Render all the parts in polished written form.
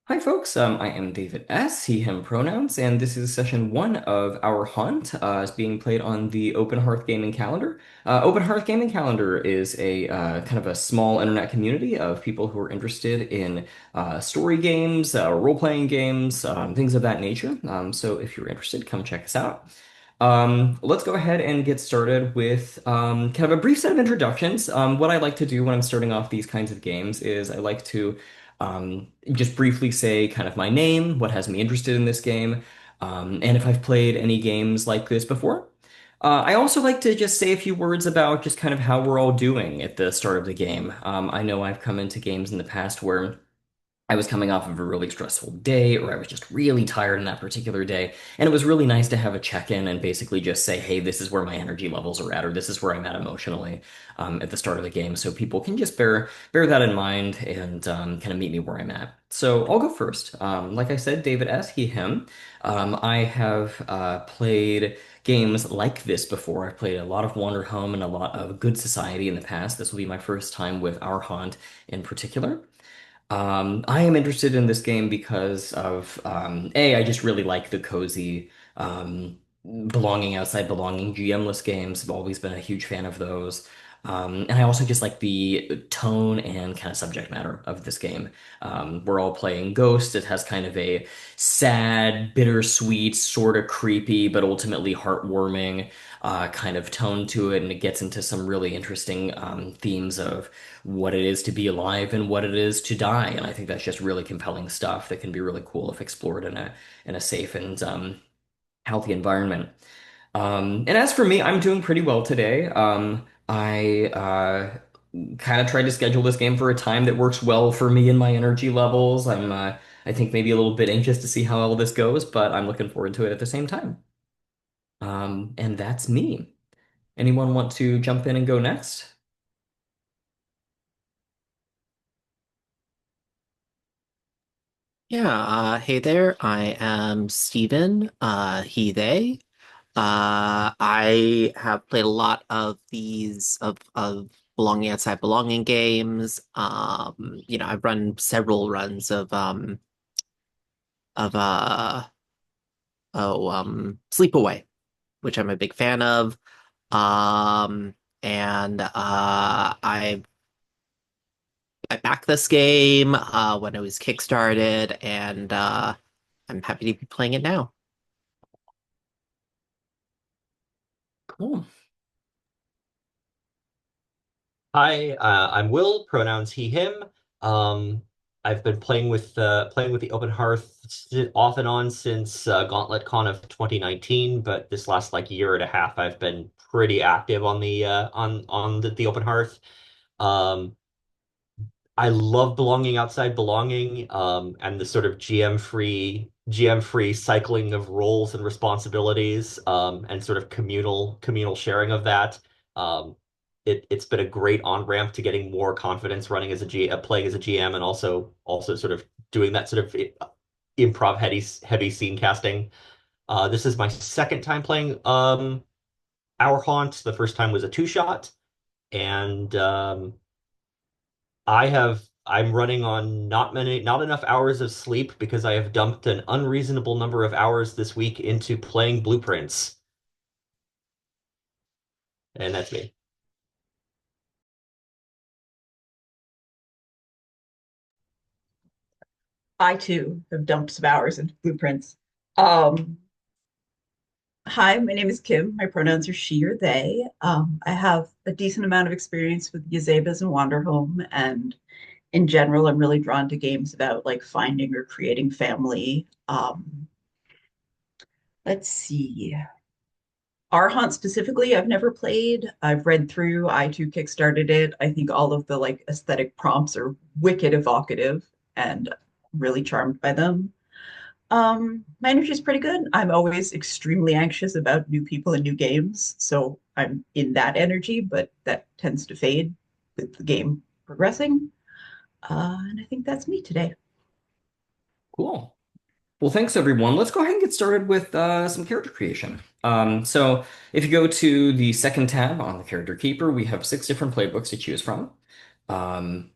Hi, folks. I am David S., he, him pronouns, and this is session one of our hunt. It's being played on the Open Hearth Gaming Calendar. Open Hearth Gaming Calendar is a kind of a small internet community of people who are interested in story games, role-playing games, things of that nature. So if you're interested, come check us out. Let's go ahead and get started with kind of a brief set of introductions. What I like to do when I'm starting off these kinds of games is I like to just briefly say kind of my name, what has me interested in this game, and if I've played any games like this before. I also like to just say a few words about just kind of how we're all doing at the start of the game. I know I've come into games in the past where I was coming off of a really stressful day, or I was just really tired in that particular day. And it was really nice to have a check-in and basically just say, hey, this is where my energy levels are at, or this is where I'm at emotionally at the start of the game. So people can just bear that in mind and kind of meet me where I'm at. So I'll go first. Like I said, David S., he, him. I have played games like this before. I've played a lot of Wander Home and a lot of Good Society in the past. This will be my first time with Our Haunt in particular. I am interested in this game because of A, I just really like the cozy belonging outside belonging GM-less games. I've always been a huge fan of those. And I also just like the tone and kind of subject matter of this game. We're all playing Ghost. It has kind of a sad, bittersweet, sort of creepy, but ultimately heartwarming kind of tone to it. And it gets into some really interesting themes of what it is to be alive and what it is to die. And I think that's just really compelling stuff that can be really cool if explored in a safe and healthy environment. And as for me, I'm doing pretty well today. I kind of tried to schedule this game for a time that works well for me and my energy levels. I think maybe a little bit anxious to see how all this goes, but I'm looking forward to it at the same time. And that's me. Anyone want to jump in and go next? Yeah, hey there. I am Steven, he, they. I have played a lot of these of belonging outside belonging games. I've run several runs of Sleepaway, which I'm a big fan of. And I backed this game when it was kickstarted, and I'm happy to be playing it now. Cool. Hi, I'm Will, pronouns he, him. Um, I've been playing with the Open Hearth off and on since Gauntlet Con of 2019, but this last like year and a half I've been pretty active on the Open Hearth. Um, I love belonging outside belonging, and the sort of GM free cycling of roles and responsibilities, and sort of communal sharing of that. Um, it's been a great on-ramp to getting more confidence running as playing as a GM, and also sort of doing that sort of improv heavy scene casting. This is my second time playing Our Haunt. The first time was a two-shot, and I'm running on not enough hours of sleep because I have dumped an unreasonable number of hours this week into playing blueprints. And that's me. I too have dumped some hours into blueprints. Um, Hi, my name is Kim. My pronouns are she or they. I have a decent amount of experience with Yazebas and Wanderhome, and in general, I'm really drawn to games about like finding or creating family. Let's see. Our Hunt specifically, I've never played. I've read through, I too kickstarted it. I think all of the like aesthetic prompts are wicked evocative and really charmed by them. My energy is pretty good. I'm always extremely anxious about new people and new games, so I'm in that energy, but that tends to fade with the game progressing. And I think that's me today. Cool. Well, thanks everyone. Let's go ahead and get started with some character creation. So if you go to the second tab on the character keeper, we have six different playbooks to choose from. Um,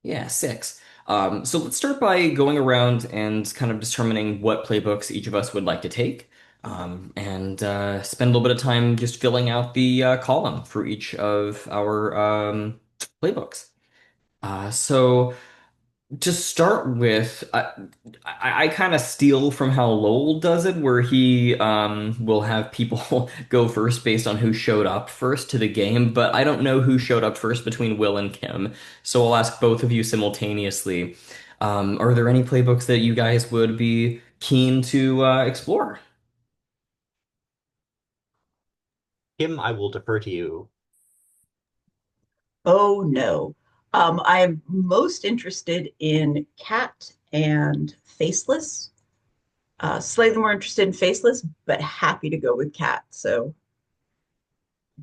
yeah, six. So let's start by going around and kind of determining what playbooks each of us would like to take, and spend a little bit of time just filling out the column for each of our playbooks. So to start with, I kind of steal from how Lowell does it, where he will have people go first based on who showed up first to the game, but I don't know who showed up first between Will and Kim, so I'll ask both of you simultaneously. Are there any playbooks that you guys would be keen to explore? Kim, I will defer to you. Oh no. I'm most interested in Cat and Faceless. Slightly more interested in Faceless, but happy to go with Cat. So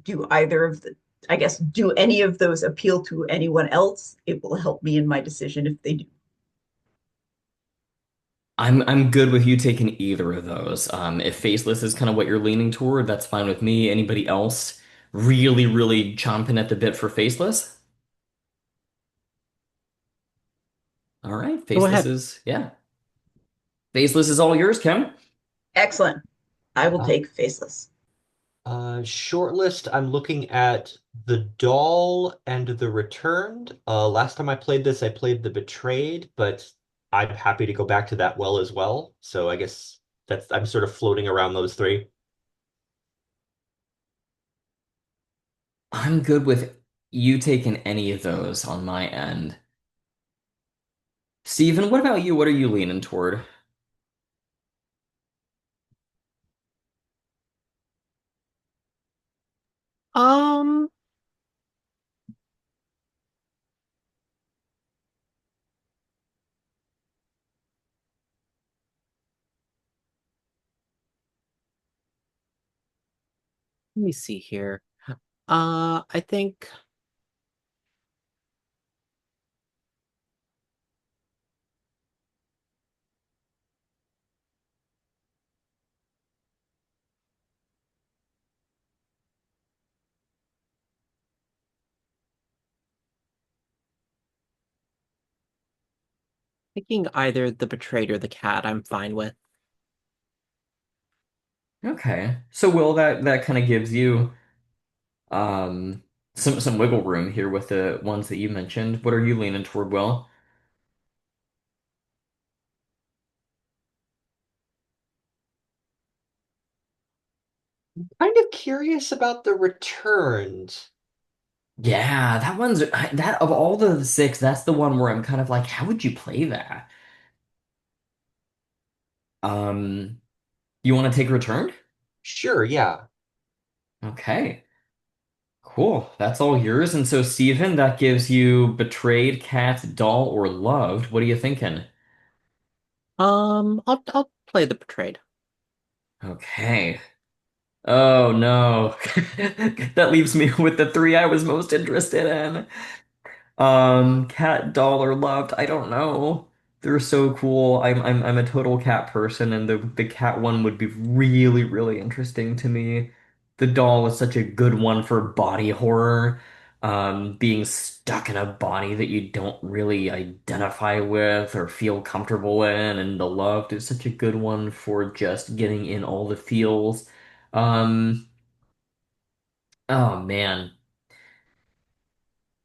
do either of the, I guess, do any of those appeal to anyone else? It will help me in my decision if they do. I'm good with you taking either of those. If Faceless is kind of what you're leaning toward, that's fine with me. Anybody else really, really chomping at the bit for Faceless? All right, Go Faceless ahead. is, yeah. Faceless is all yours, Kim. Excellent. I will Uh, take Faceless. Shortlist, I'm looking at The Doll and The Returned. Last time I played this, I played The Betrayed, but I'm happy to go back to that well as well. So I guess that's I'm sort of floating around those three. I'm good with you taking any of those on my end. Steven, what about you? What are you leaning toward? Um, Let me see here. I think picking either the betrayed or the cat, I'm fine with. Okay. So Will, that kind of gives you um some wiggle room here with the ones that you mentioned. What are you leaning toward, Will? Kind of curious about The Returned. Yeah, that one's that of all the six, that's the one where I'm kind of like, how would you play that? Um, you want to take Returned? Sure, yeah. Okay. Cool. That's all yours. And so, Steven, that gives you Betrayed, Cat, Doll, or Loved. What are you thinking? I'll play the betrayed. Okay. Oh no. That leaves me with the three I was most interested in. Cat, doll, or loved? I don't know. They're so cool. I'm a total cat person, and the cat one would be really, really interesting to me. The doll is such a good one for body horror. Being stuck in a body that you don't really identify with or feel comfortable in, and the loved is such a good one for just getting in all the feels. Um, oh man.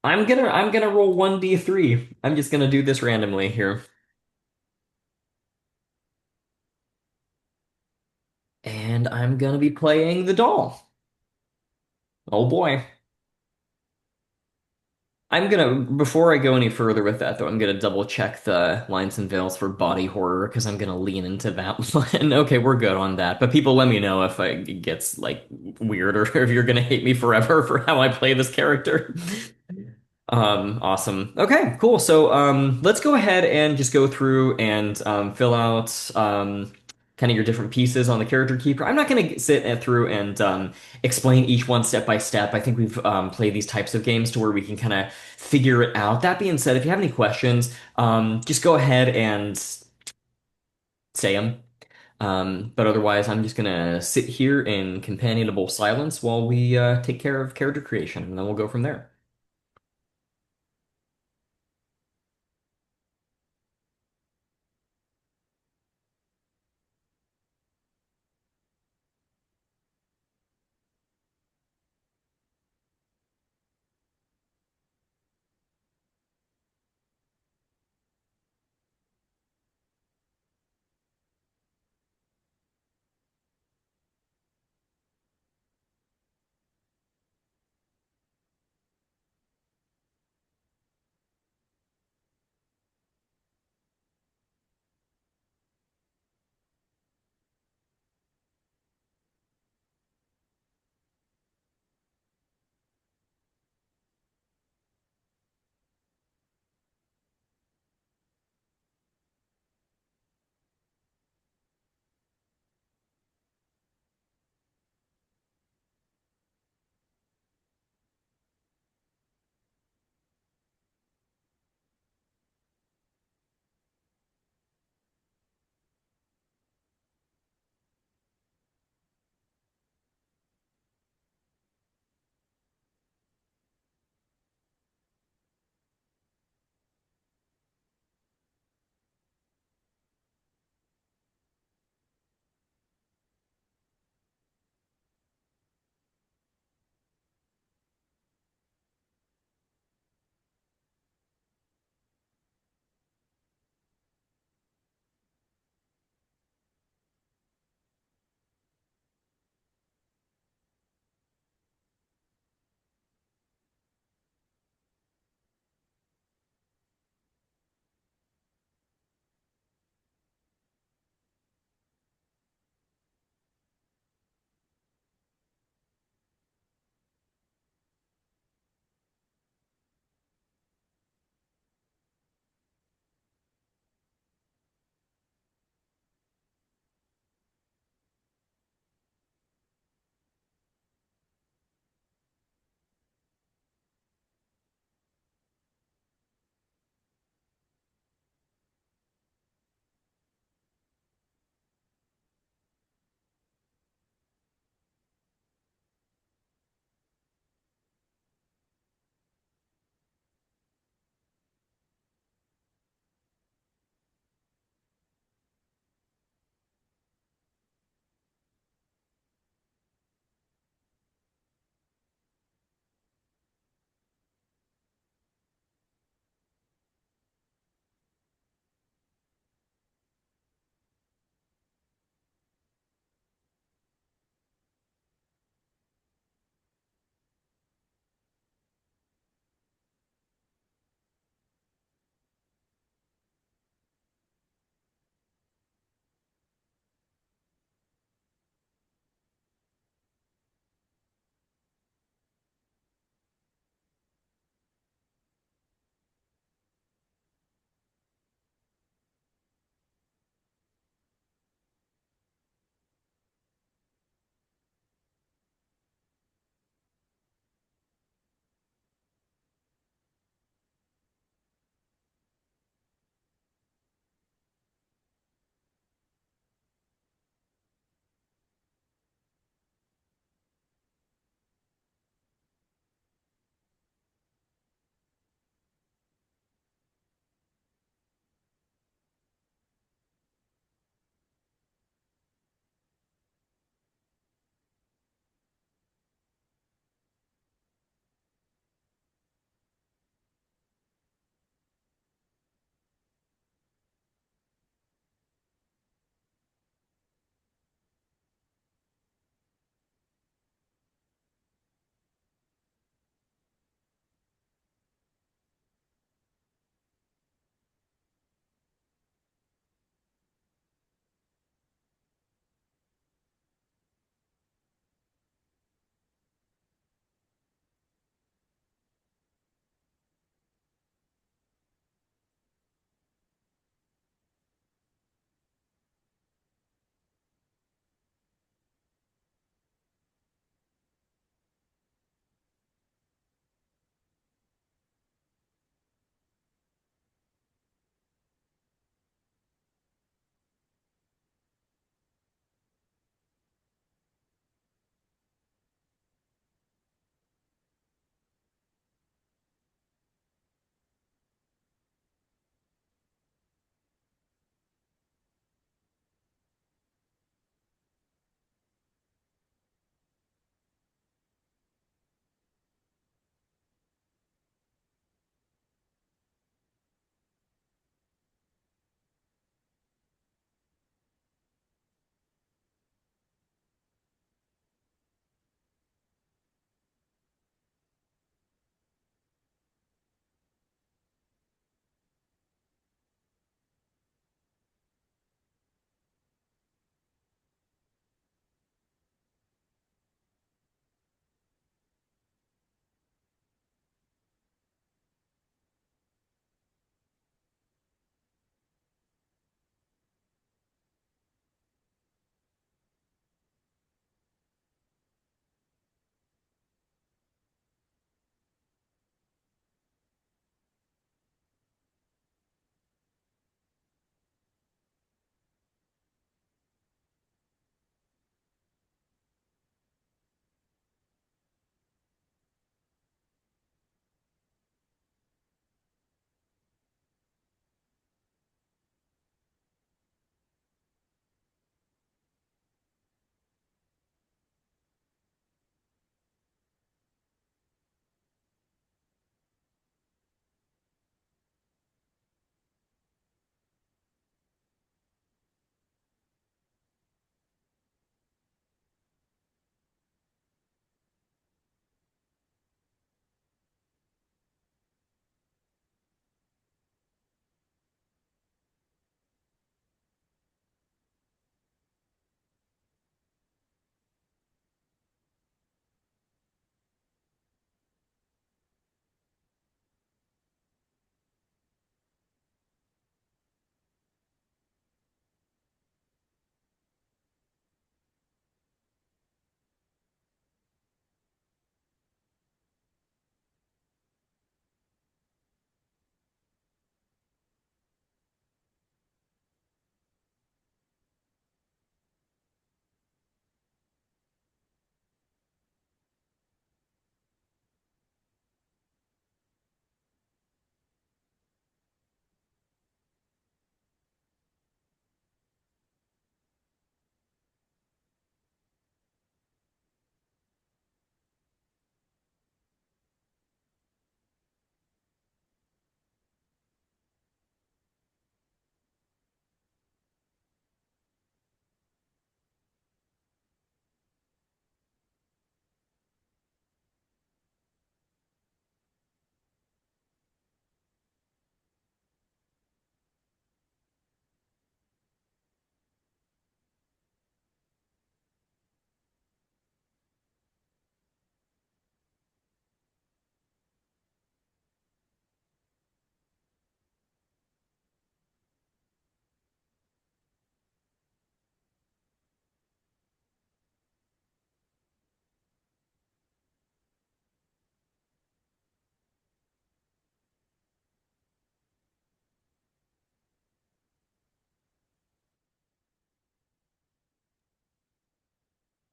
I'm gonna roll 1d3. I'm just gonna do this randomly here. And I'm gonna be playing the doll. Oh boy. Before I go any further with that though, I'm gonna double check the lines and veils for body horror because I'm gonna lean into that one. Okay, we're good on that. But people let me know if it gets like weird or if you're gonna hate me forever for how I play this character. Awesome. Okay, cool. So, let's go ahead and just go through and fill out kind of your different pieces on the character keeper. I'm not going to through and explain each one step by step. I think we've played these types of games to where we can kind of figure it out. That being said, if you have any questions, just go ahead and say them. But otherwise, I'm just gonna sit here in companionable silence while we take care of character creation, and then we'll go from there.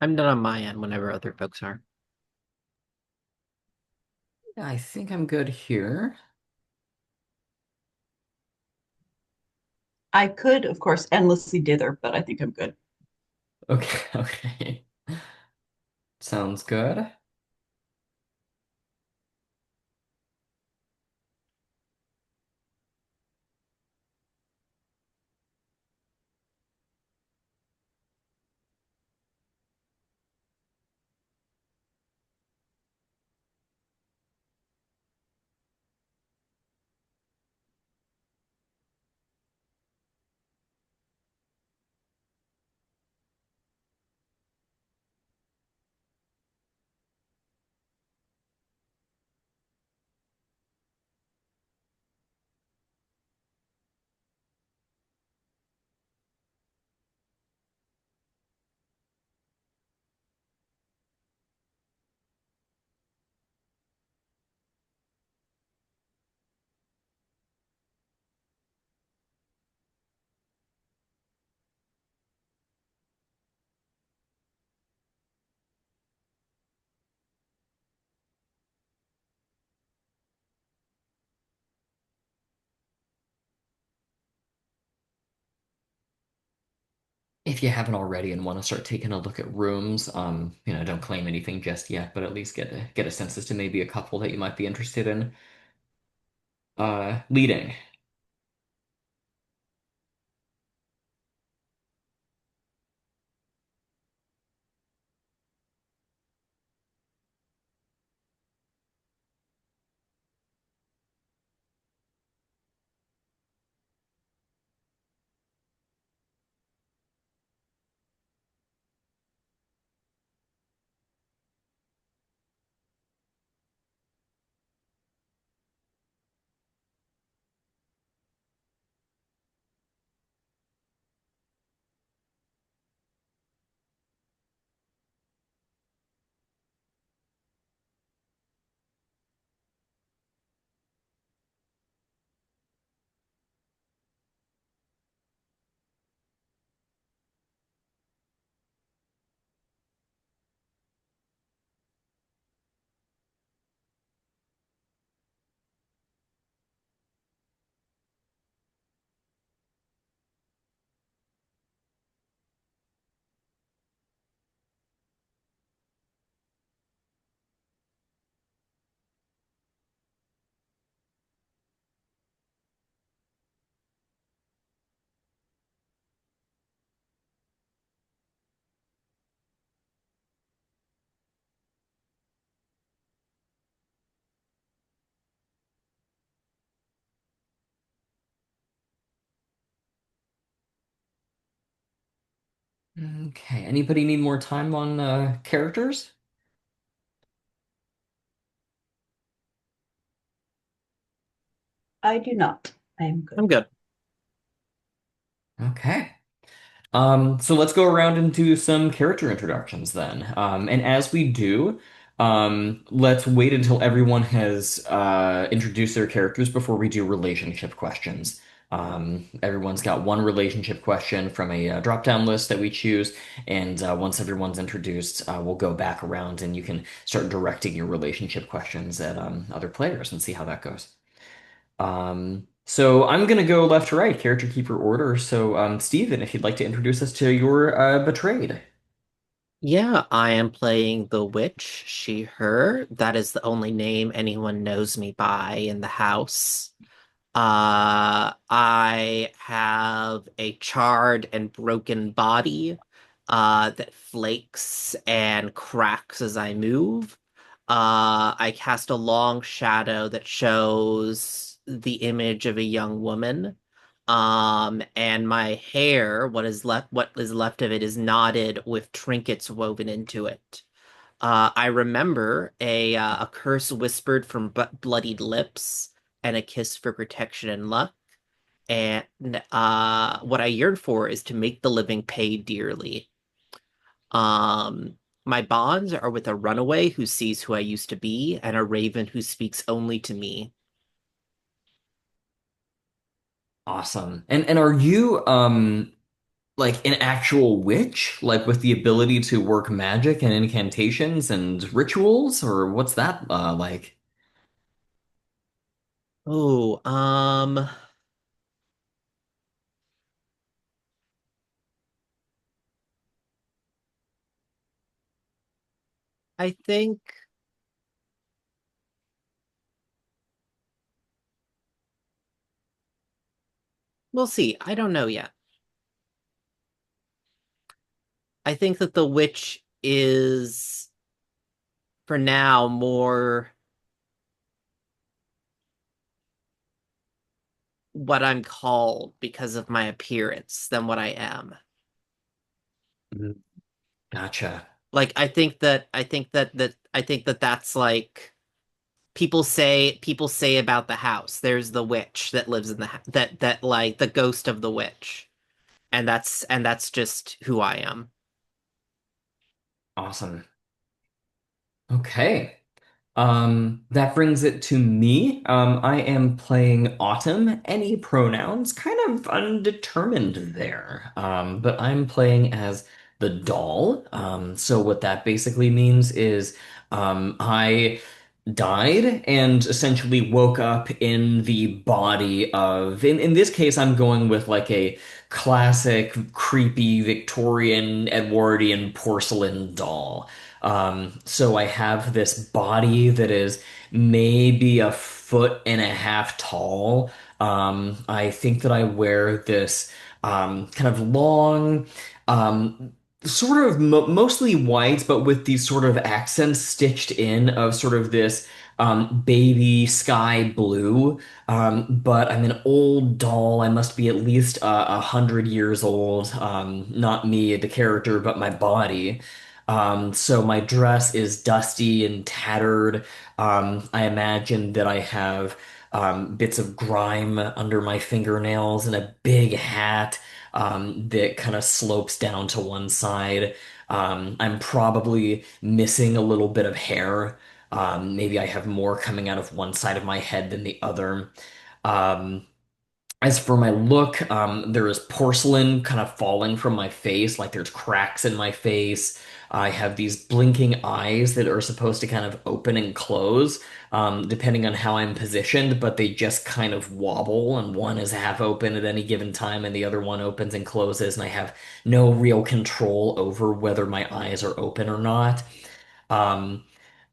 I'm done on my end whenever other folks are. I think I'm good here. I could, of course, endlessly dither, but I think I'm good. Okay, okay. Sounds good. If you haven't already and want to start taking a look at rooms, don't claim anything just yet, but at least get a sense as to maybe a couple that you might be interested in leading. Okay, anybody need more time on characters? I do not. I am good. I'm good. Okay. So let's go around and do some character introductions then. And as we do, let's wait until everyone has introduced their characters before we do relationship questions. Everyone's got one relationship question from a drop-down list that we choose, and once everyone's introduced, we'll go back around and you can start directing your relationship questions at other players and see how that goes. So I'm gonna go left to right, character keeper order. So, Steven, if you'd like to introduce us to your betrayed. Yeah, I am playing the witch, she, her. That is the only name anyone knows me by in the house. I have a charred and broken body that flakes and cracks as I move. I cast a long shadow that shows the image of a young woman. And my hair, what is left of it is knotted with trinkets woven into it. I remember a curse whispered from bloodied lips and a kiss for protection and luck. And what I yearn for is to make the living pay dearly. Um, my bonds are with a runaway who sees who I used to be, and a raven who speaks only to me. Awesome. And are you like an actual witch, like with the ability to work magic and incantations and rituals, or what's that like? Oh, I think we'll see. I don't know yet. I think that the witch is, for now, more what I'm called because of my appearance than what I am. Mhm. Gotcha. Like I think that that's like people say about the house. There's the witch that lives in the that like the ghost of the witch. And that's just who I am. Awesome. Okay. That brings it to me. I am playing Autumn. Any pronouns? Kind of undetermined there. But I'm playing as the doll. So what that basically means is, I died and essentially woke up in the body of, in this case, I'm going with like a classic, creepy Victorian Edwardian porcelain doll. So I have this body that is maybe a foot and a half tall. I think that I wear this kind of long, um, sort of mostly white, but with these sort of accents stitched in of sort of this baby sky blue. But I'm an old doll. I must be at least 100 years old. Not me, the character, but my body. So my dress is dusty and tattered. I imagine that I have bits of grime under my fingernails and a big hat that kind of slopes down to one side. I'm probably missing a little bit of hair. Maybe I have more coming out of one side of my head than the other. Um, as for my look, there is porcelain kind of falling from my face, like there's cracks in my face. I have these blinking eyes that are supposed to kind of open and close, depending on how I'm positioned, but they just kind of wobble, and one is half open at any given time, and the other one opens and closes, and I have no real control over whether my eyes are open or not. Um,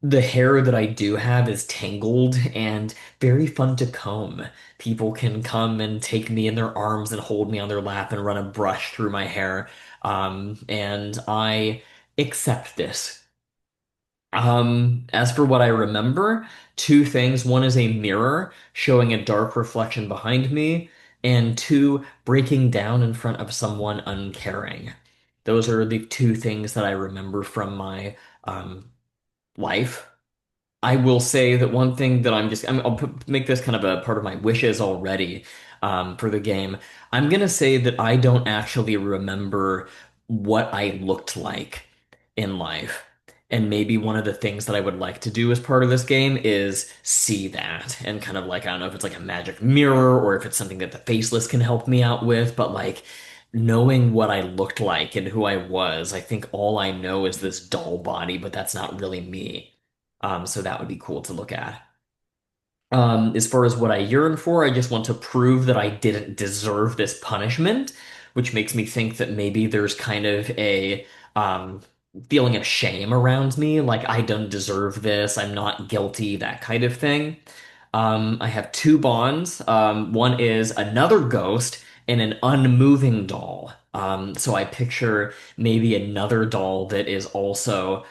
the hair that I do have is tangled and very fun to comb. People can come and take me in their arms and hold me on their lap and run a brush through my hair. And I accept this. As for what I remember, two things. One is a mirror showing a dark reflection behind me, and two, breaking down in front of someone uncaring. Those are the two things that I remember from my um, life. I will say that one thing that I'll make this kind of a part of my wishes already for the game. I'm gonna say that I don't actually remember what I looked like in life. And maybe one of the things that I would like to do as part of this game is see that and kind of like, I don't know if it's like a magic mirror or if it's something that the Faceless can help me out with, but like knowing what I looked like and who I was, I think all I know is this doll body, but that's not really me. So that would be cool to look at. As far as what I yearn for, I just want to prove that I didn't deserve this punishment, which makes me think that maybe there's kind of a um, feeling of shame around me, like I don't deserve this, I'm not guilty, that kind of thing. I have two bonds. One is another ghost and an unmoving doll. So I picture maybe another doll that is also.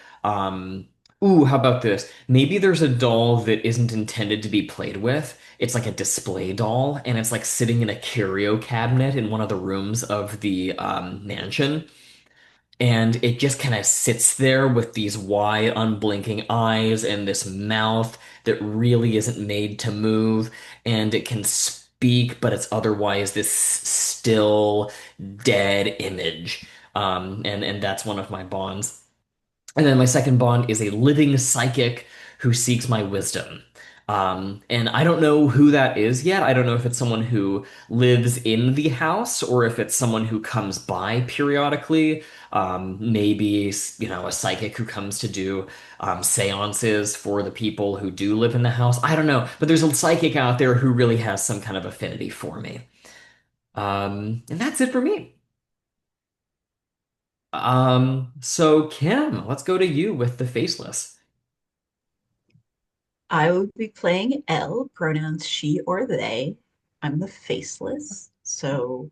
Ooh, how about this? Maybe there's a doll that isn't intended to be played with. It's like a display doll, and it's like sitting in a curio cabinet in one of the rooms of the mansion. And it just kind of sits there with these wide, unblinking eyes and this mouth that really isn't made to move. And it can speak, but it's otherwise this still, dead image. And that's one of my bonds. And then my second bond is a living psychic who seeks my wisdom. And I don't know who that is yet. I don't know if it's someone who lives in the house or if it's someone who comes by periodically. Maybe, a psychic who comes to do seances for the people who do live in the house. I don't know. But there's a psychic out there who really has some kind of affinity for me. And that's it for me. So Kim, let's go to you with the faceless. I will be playing Elle, pronouns she or they. I'm the faceless, so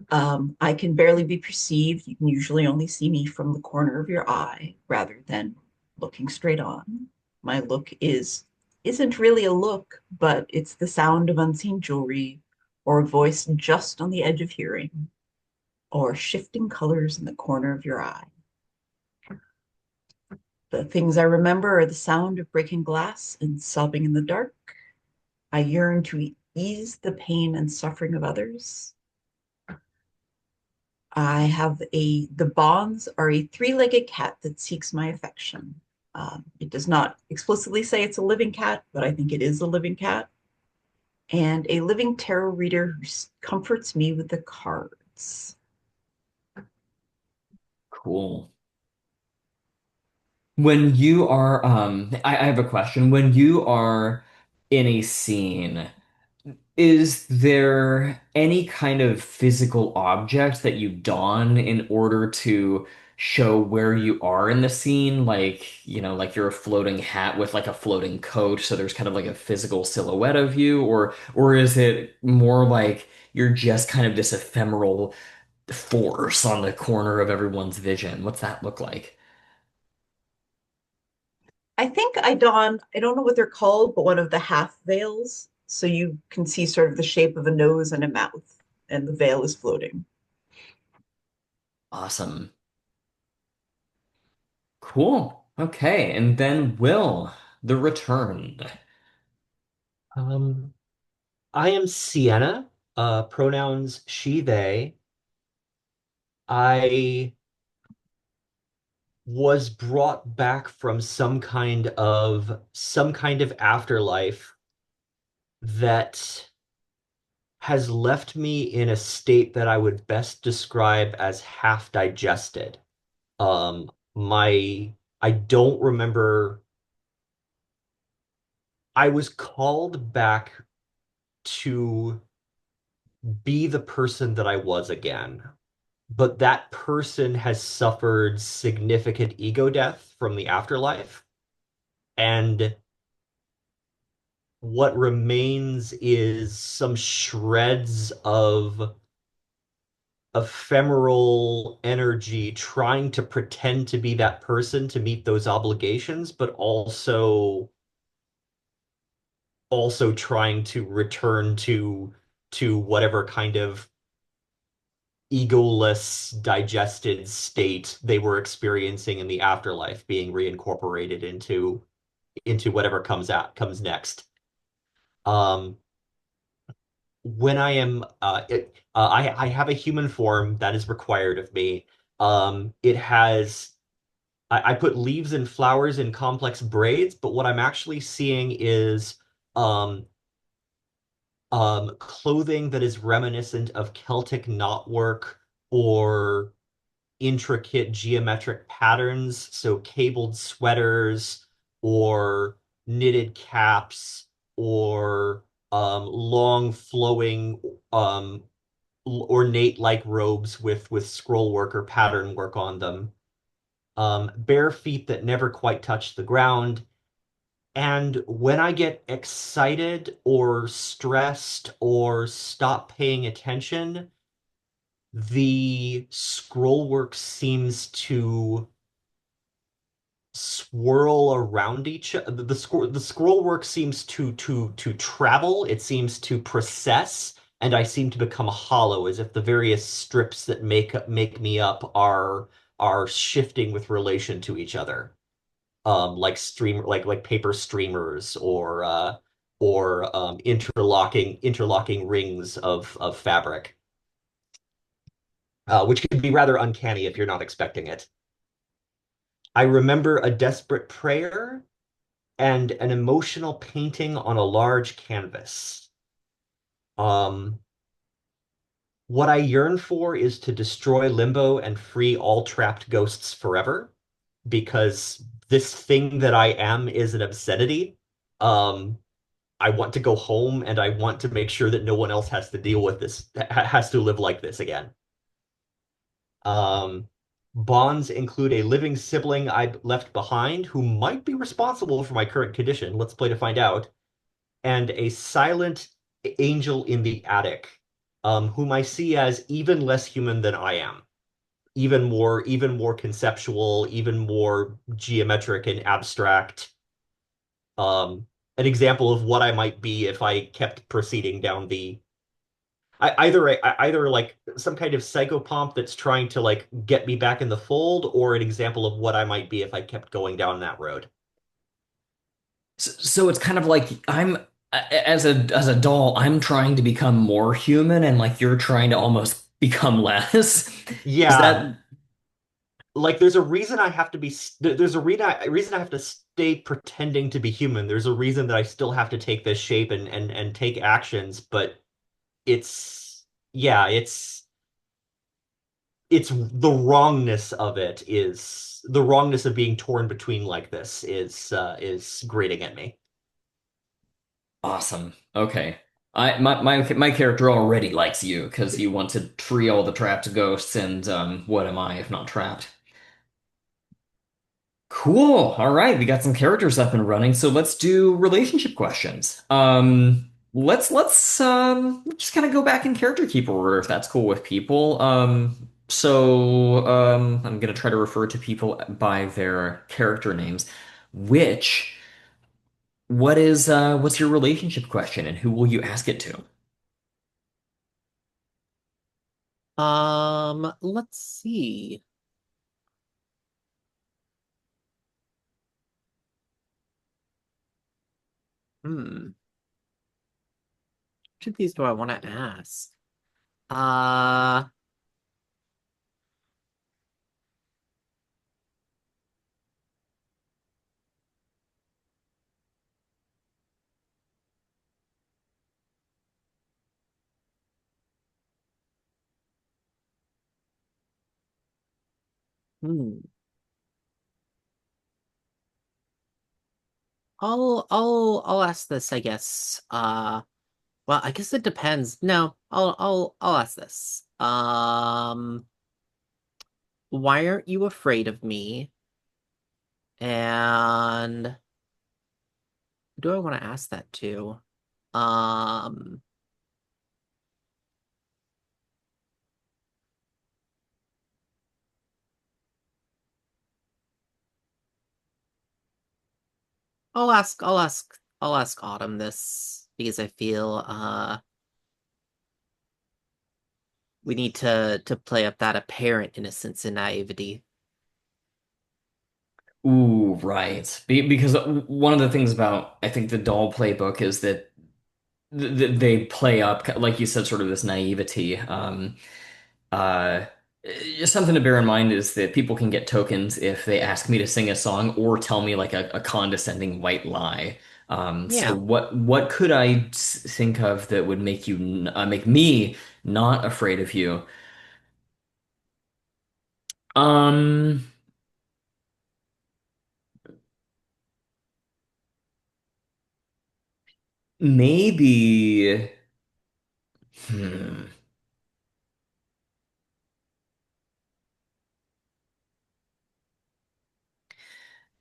I can barely be perceived. You can usually only see me from the corner of your eye rather than looking straight on. My look isn't really a look, but it's the sound of unseen jewelry or a voice just on the edge of hearing or shifting colors in the corner of your eye. The things I remember are the sound of breaking glass and sobbing in the dark. I yearn to ease the pain and suffering of others. The bonds are a three-legged cat that seeks my affection. It does not explicitly say it's a living cat, but I think it is a living cat. And a living tarot reader who comforts me with the cards. Cool. When you are, I have a question. When you are in a scene, is there any kind of physical object that you don in order to show where you are in the scene? Like, like you're a floating hat with like a floating coat, so there's kind of like a physical silhouette of you, or is it more like you're just kind of this ephemeral force on the corner of everyone's vision? What's that look like? I think I don't know what they're called, but one of the half veils. So you can see sort of the shape of a nose and a mouth, and the veil is floating. Awesome. Cool. Okay, and then Will, the returned. Um, I am Sienna, pronouns she, they. I was brought back from some kind of afterlife that has left me in a state that I would best describe as half digested. I don't remember. I was called back to be the person that I was again, but that person has suffered significant ego death from the afterlife, and what remains is some shreds of ephemeral energy trying to pretend to be that person to meet those obligations, but also trying to return to whatever kind of egoless digested state they were experiencing in the afterlife being reincorporated into whatever comes next. um when I am I have a human form that is required of me. It has I put leaves and flowers in complex braids, but what I'm actually seeing is um clothing that is reminiscent of Celtic knotwork or intricate geometric patterns, so cabled sweaters or knitted caps or long flowing ornate like robes with scroll work or pattern work on them. Bare feet that never quite touch the ground. And when I get excited or stressed or stop paying attention, the scroll work seems to swirl around each the scroll work seems to travel, it seems to process, and I seem to become hollow as if the various strips that make me up are shifting with relation to each other. Like paper streamers or interlocking rings of fabric, which can be rather uncanny if you're not expecting it. I remember a desperate prayer and an emotional painting on a large canvas. Um, what I yearn for is to destroy Limbo and free all trapped ghosts forever, because this thing that I am is an obscenity. Um, I want to go home and I want to make sure that no one else has to deal with this, has to live like this again. Um, Bonds include a living sibling I left behind who might be responsible for my current condition. Let's play to find out. And a silent angel in the attic, whom I see as even less human than I am. Even more conceptual, even more geometric and abstract. Um, an example of what I might be if I kept proceeding down the either like some kind of psychopomp that's trying to like get me back in the fold, or an example of what I might be if I kept going down that road. So it's kind of like as a doll, I'm trying to become more human, and like you're trying to almost become less. Is Yeah, that like there's a reason I have to be there's a reason I have to stay pretending to be human. There's a reason that I still have to take this shape and take actions, but it's yeah, it's the wrongness of it is the wrongness of being torn between like this is grating at me. awesome? Okay. My character already likes you because you want to free all the trapped ghosts, and what am I if not trapped? Cool. All right, we got some characters up and running, so let's do relationship questions. Let's just kind of go back in character keeper order if that's cool with people. I'm gonna try to refer to people by their character names. Which what's your relationship question and who will you ask it to? Let's see. Hmm. Which of these do I want to ask? Uh, hmm. I'll ask this, I guess. Well, I guess it depends. No, I'll ask this. Why aren't you afraid of me? And who do I want to ask that to? Um, I'll ask Autumn this because I feel we need to play up that apparent innocence and naivety. Ooh, right. Because one of the things about I think the doll playbook is that they play up, like you said, sort of this naivety. Uh, just something to bear in mind is that people can get tokens if they ask me to sing a song or tell me like a condescending white lie. So Yeah. what could I think of that would make make me not afraid of you? Um, maybe. Hmm.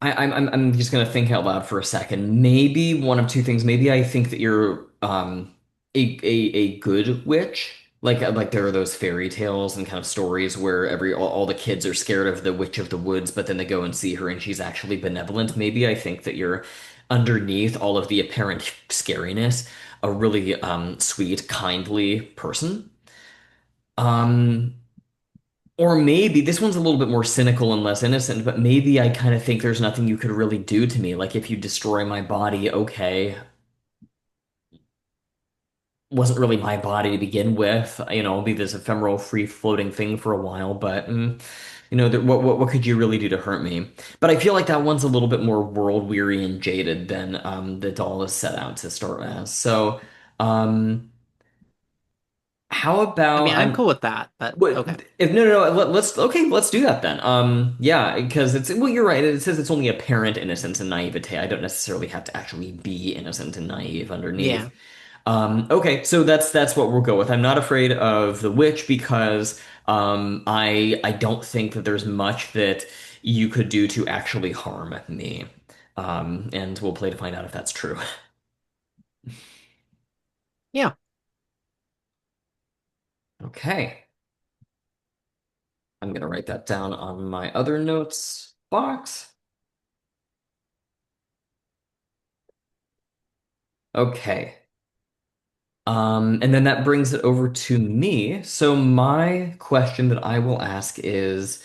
I'm just gonna think out loud for a second. Maybe one of two things. Maybe I think that you're a good witch. Like there are those fairy tales and kind of stories where all the kids are scared of the witch of the woods, but then they go and see her and she's actually benevolent. Maybe I think that you're underneath all of the apparent scariness, a really sweet, kindly person. Um or maybe this one's a little bit more cynical and less innocent, but maybe I kind of think there's nothing you could really do to me. Like if you destroy my body, okay. wasn't really my body to begin with. I'll be this ephemeral, free-floating thing for a while, but what could you really do to hurt me? But I feel like that one's a little bit more world-weary and jaded than the doll is set out to start as. So, how I about mean, I'm cool with that, but what okay. if no no no let's okay, let's do that then. Yeah, because it's well, you're right. It says it's only apparent innocence and naivete. I don't necessarily have to actually be innocent and naive underneath. Yeah. Okay, so that's what we'll go with. I'm not afraid of the witch because I don't think that there's much that you could do to actually harm me. And we'll play to find out if that's true. Yeah. Okay, I'm gonna write that down on my other notes box. Okay. And then that brings it over to me. So my question that I will ask is,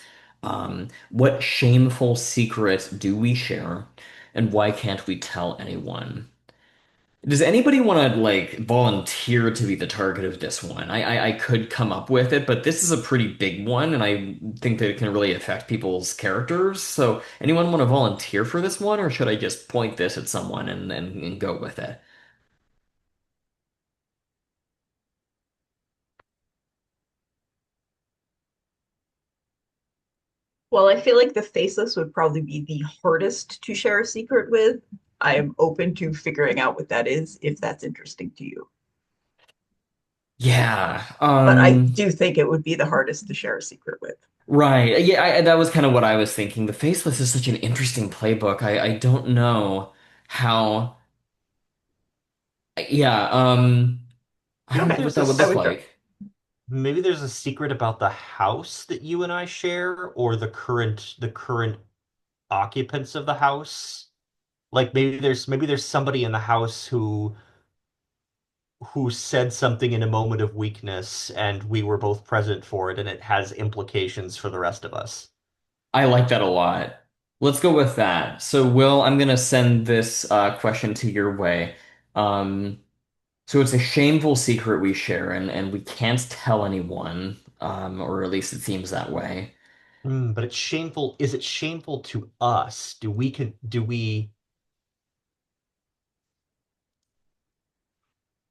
what shameful secret do we share, and why can't we tell anyone? Does anybody want to like volunteer to be the target of this one? I could come up with it, but this is a pretty big one, and I think that it can really affect people's characters. So anyone want to volunteer for this one, or should I just point this at someone and go with it? Well, I feel like the Faceless would probably be the hardest to share a secret with. I am open to figuring out what that is if that's interesting to you. Yeah. But I do think it would be the hardest to share a secret with. Right. Yeah, that was kind of what I was thinking. The Faceless is such an interesting playbook. I don't know how. Yeah, I don't Maybe know what there's that would this I look would try. like. maybe there's a secret about the house that you and I share, or the current occupants of the house. Like maybe there's somebody in the house who said something in a moment of weakness, and we were both present for it, and it has implications for the rest of us. I like that a lot. Let's go with that. So, Will, I'm gonna send this question to your way. Um, so it's a shameful secret we share, and we can't tell anyone, or at least it seems that way. But it's shameful. Is it shameful to us?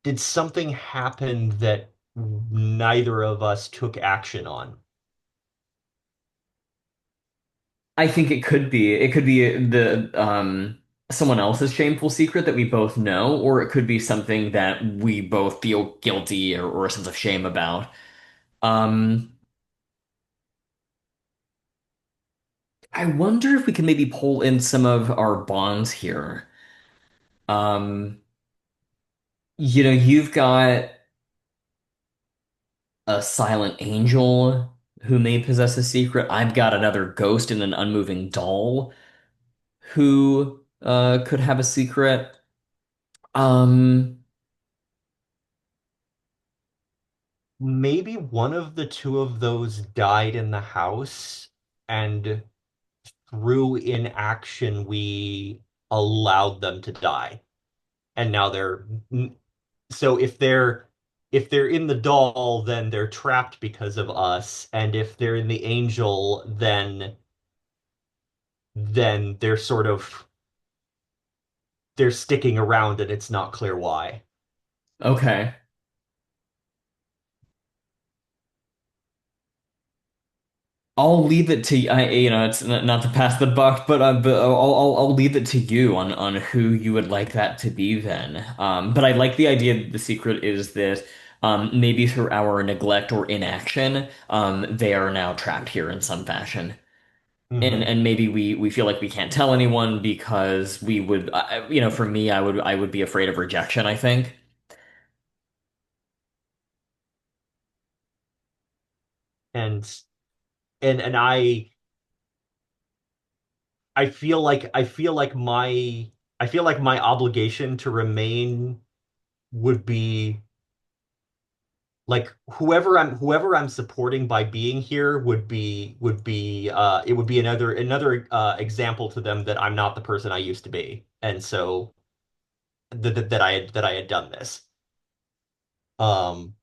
Did something happen that neither of us took action on? I think it could be. It could be the someone else's shameful secret that we both know, or it could be something that we both feel guilty or a sense of shame about. Um, I wonder if we can maybe pull in some of our bonds here. Um, you've got a silent angel who may possess a secret. I've got another ghost and an unmoving doll who could have a secret. Um, Maybe one of the two of those died in the house, and through inaction, we allowed them to die. And now so if they're in the doll, then they're trapped because of us. And if they're in the angel, then they're sticking around and it's not clear why. okay. I'll leave it to it's not to pass the buck, but I'll leave it to you on who you would like that to be then. But I like the idea that the secret is that maybe through our neglect or inaction, they are now trapped here in some fashion, Hmm. and maybe we feel like we can't tell anyone because we would, for me, I would be afraid of rejection, I think. And and I feel like my obligation to remain would be like whoever I'm supporting by being here would be another example to them that I'm not the person I used to be, and so that I had done this. Um,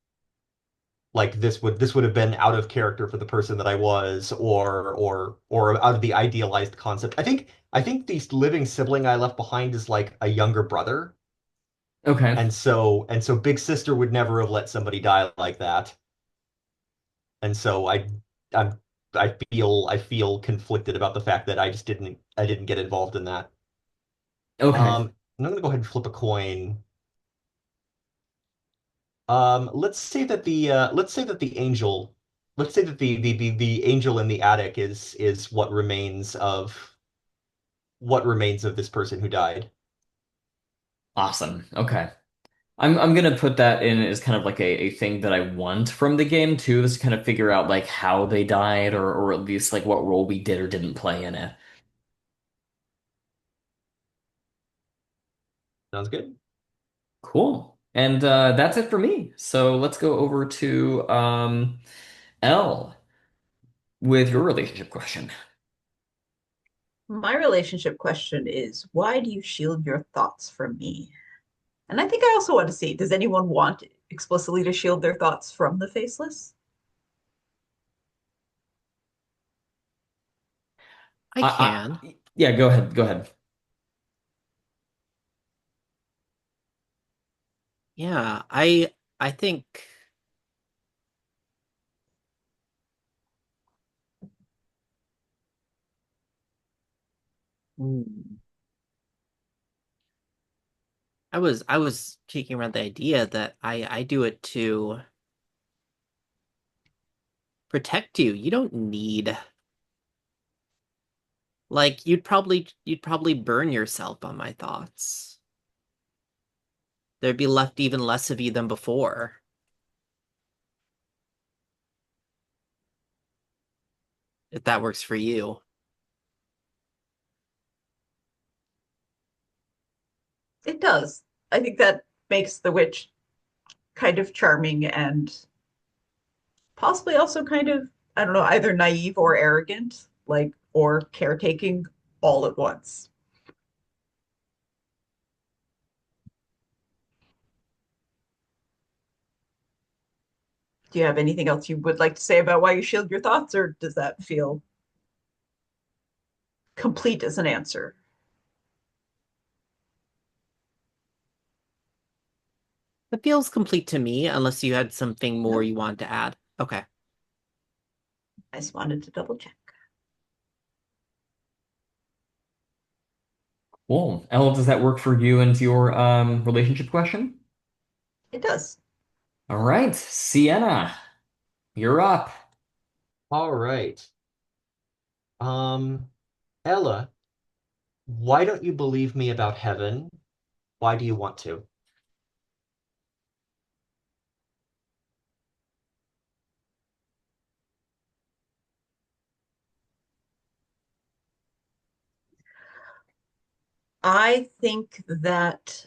like this would have been out of character for the person that I was, or out of the idealized concept. I think the living sibling I left behind is like a younger brother, Okay. and so big sister would never have let somebody die like that, and so I'm I feel conflicted about the fact that I didn't get involved in that. Okay. And I'm gonna go ahead and flip a coin. Let's say that the angel, let's say that the angel in the attic is what remains of this person who died. Awesome. Okay. I'm gonna put that in as kind of like a thing that I want from the game too, is to kind of figure out like how they died or at least like what role we did or didn't play in it. Sounds good. Cool. And that's it for me. So let's go over to Elle with your relationship question. My relationship question is, why do you shield your thoughts from me? And I think I also want to see, does anyone want explicitly to shield their thoughts from the faceless? I can. Yeah, go ahead. Go ahead. Yeah, I think Hmm. I was kicking around the idea that I do it to protect you. You don't need like you'd probably burn yourself on my thoughts. There'd be left even less of you than before, if that works for you. It does. I think that makes the witch kind of charming and possibly also kind of, I don't know, either naive or arrogant, like, or caretaking all at once. Do you have anything else you would like to say about why you shield your thoughts, or does that feel complete as an answer? It feels complete to me, unless you had something more No, you wanted to add. Okay. I just wanted to double check. Cool. Elle, does that work for you and your relationship question? It does. All right, Sienna, you're up. All right. Um, Ella, why don't you believe me about heaven? Why do you want to? I think that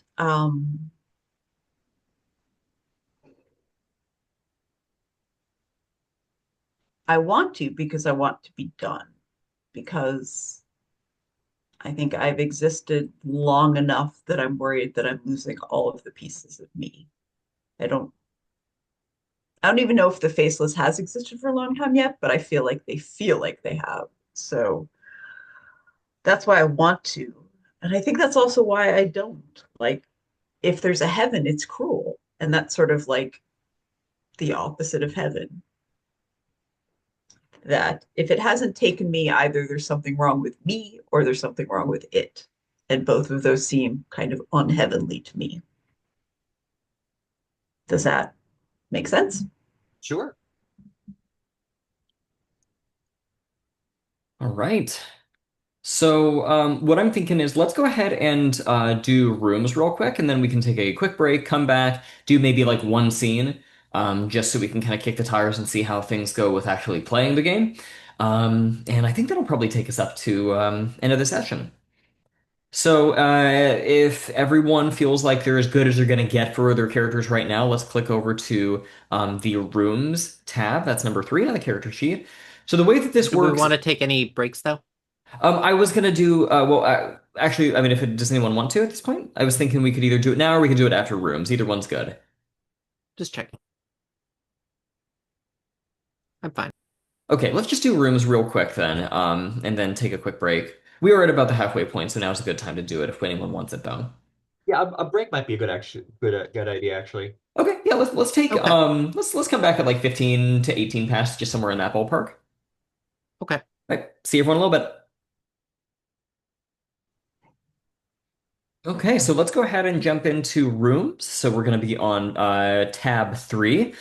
I want to because I want to be done, because I think I've existed long enough that I'm worried that I'm losing all of the pieces of me. I don't I don't even know if the faceless has existed for a long time yet, but I feel like they have. So that's why I want to. And I think that's also why I don't. Like, if there's a heaven, it's cruel. And that's sort of like the opposite of heaven. That if it hasn't taken me, either there's something wrong with me or there's something wrong with it. And both of those seem kind of unheavenly to me. Does that make sense? Sure. All right. So, what I'm thinking is let's go ahead and do rooms real quick, and then we can take a quick break, come back, do maybe like one scene, just so we can kind of kick the tires and see how things go with actually playing the game. And I think that'll probably take us up to end of the session. So, if everyone feels like they're as good as they're going to get for their characters right now, let's click over to the rooms tab. That's number 3 on the character sheet. So the way that this Do we works. want to take any breaks though? I was gonna do well. Actually, I mean, if does anyone want to at this point? I was thinking we could either do it now or we could do it after rooms. Either one's good. Just checking. I'm fine. Okay, let's just do rooms real quick then, and then take a quick break. We are at about the halfway point, so now's a good time to do it if anyone wants it though. Yeah, a break might be a good idea actually. Okay, yeah, let's take Okay. let's come back at like 15 to 18 past, just somewhere in that ballpark. Okay. Right, see everyone in a little bit. Okay, so let's go ahead and jump into rooms. So we're going to be on tab three.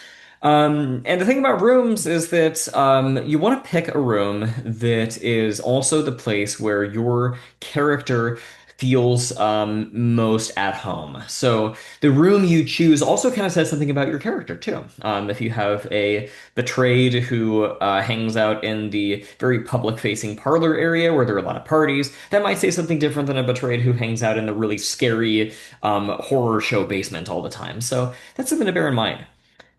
And the thing about rooms is that you want to pick a room that is also the place where your character feels most at home. So the room you choose also kind of says something about your character too. If you have a betrayed who hangs out in the very public-facing parlor area where there are a lot of parties, that might say something different than a betrayed who hangs out in the really scary horror show basement all the time. So that's something to bear in mind.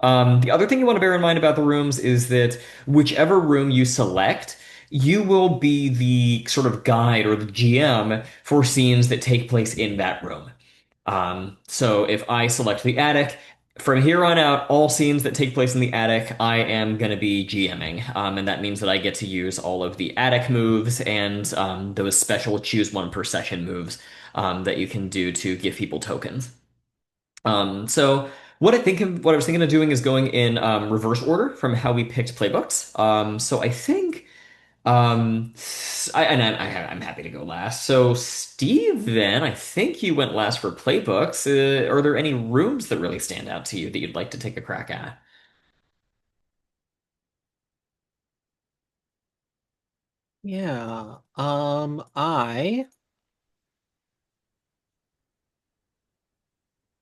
The other thing you want to bear in mind about the rooms is that whichever room you select, you will be the sort of guide or the GM for scenes that take place in that room. So if I select the attic, from here on out, all scenes that take place in the attic, I am going to be GMing. And that means that I get to use all of the attic moves and those special choose one per session moves that you can do to give people tokens. So what I was thinking of doing is going in reverse order from how we picked playbooks. So I think I'm happy to go last. So Steve, then I think you went last for playbooks. Are there any rooms that really stand out to you that you'd like to take a crack at? Yeah. I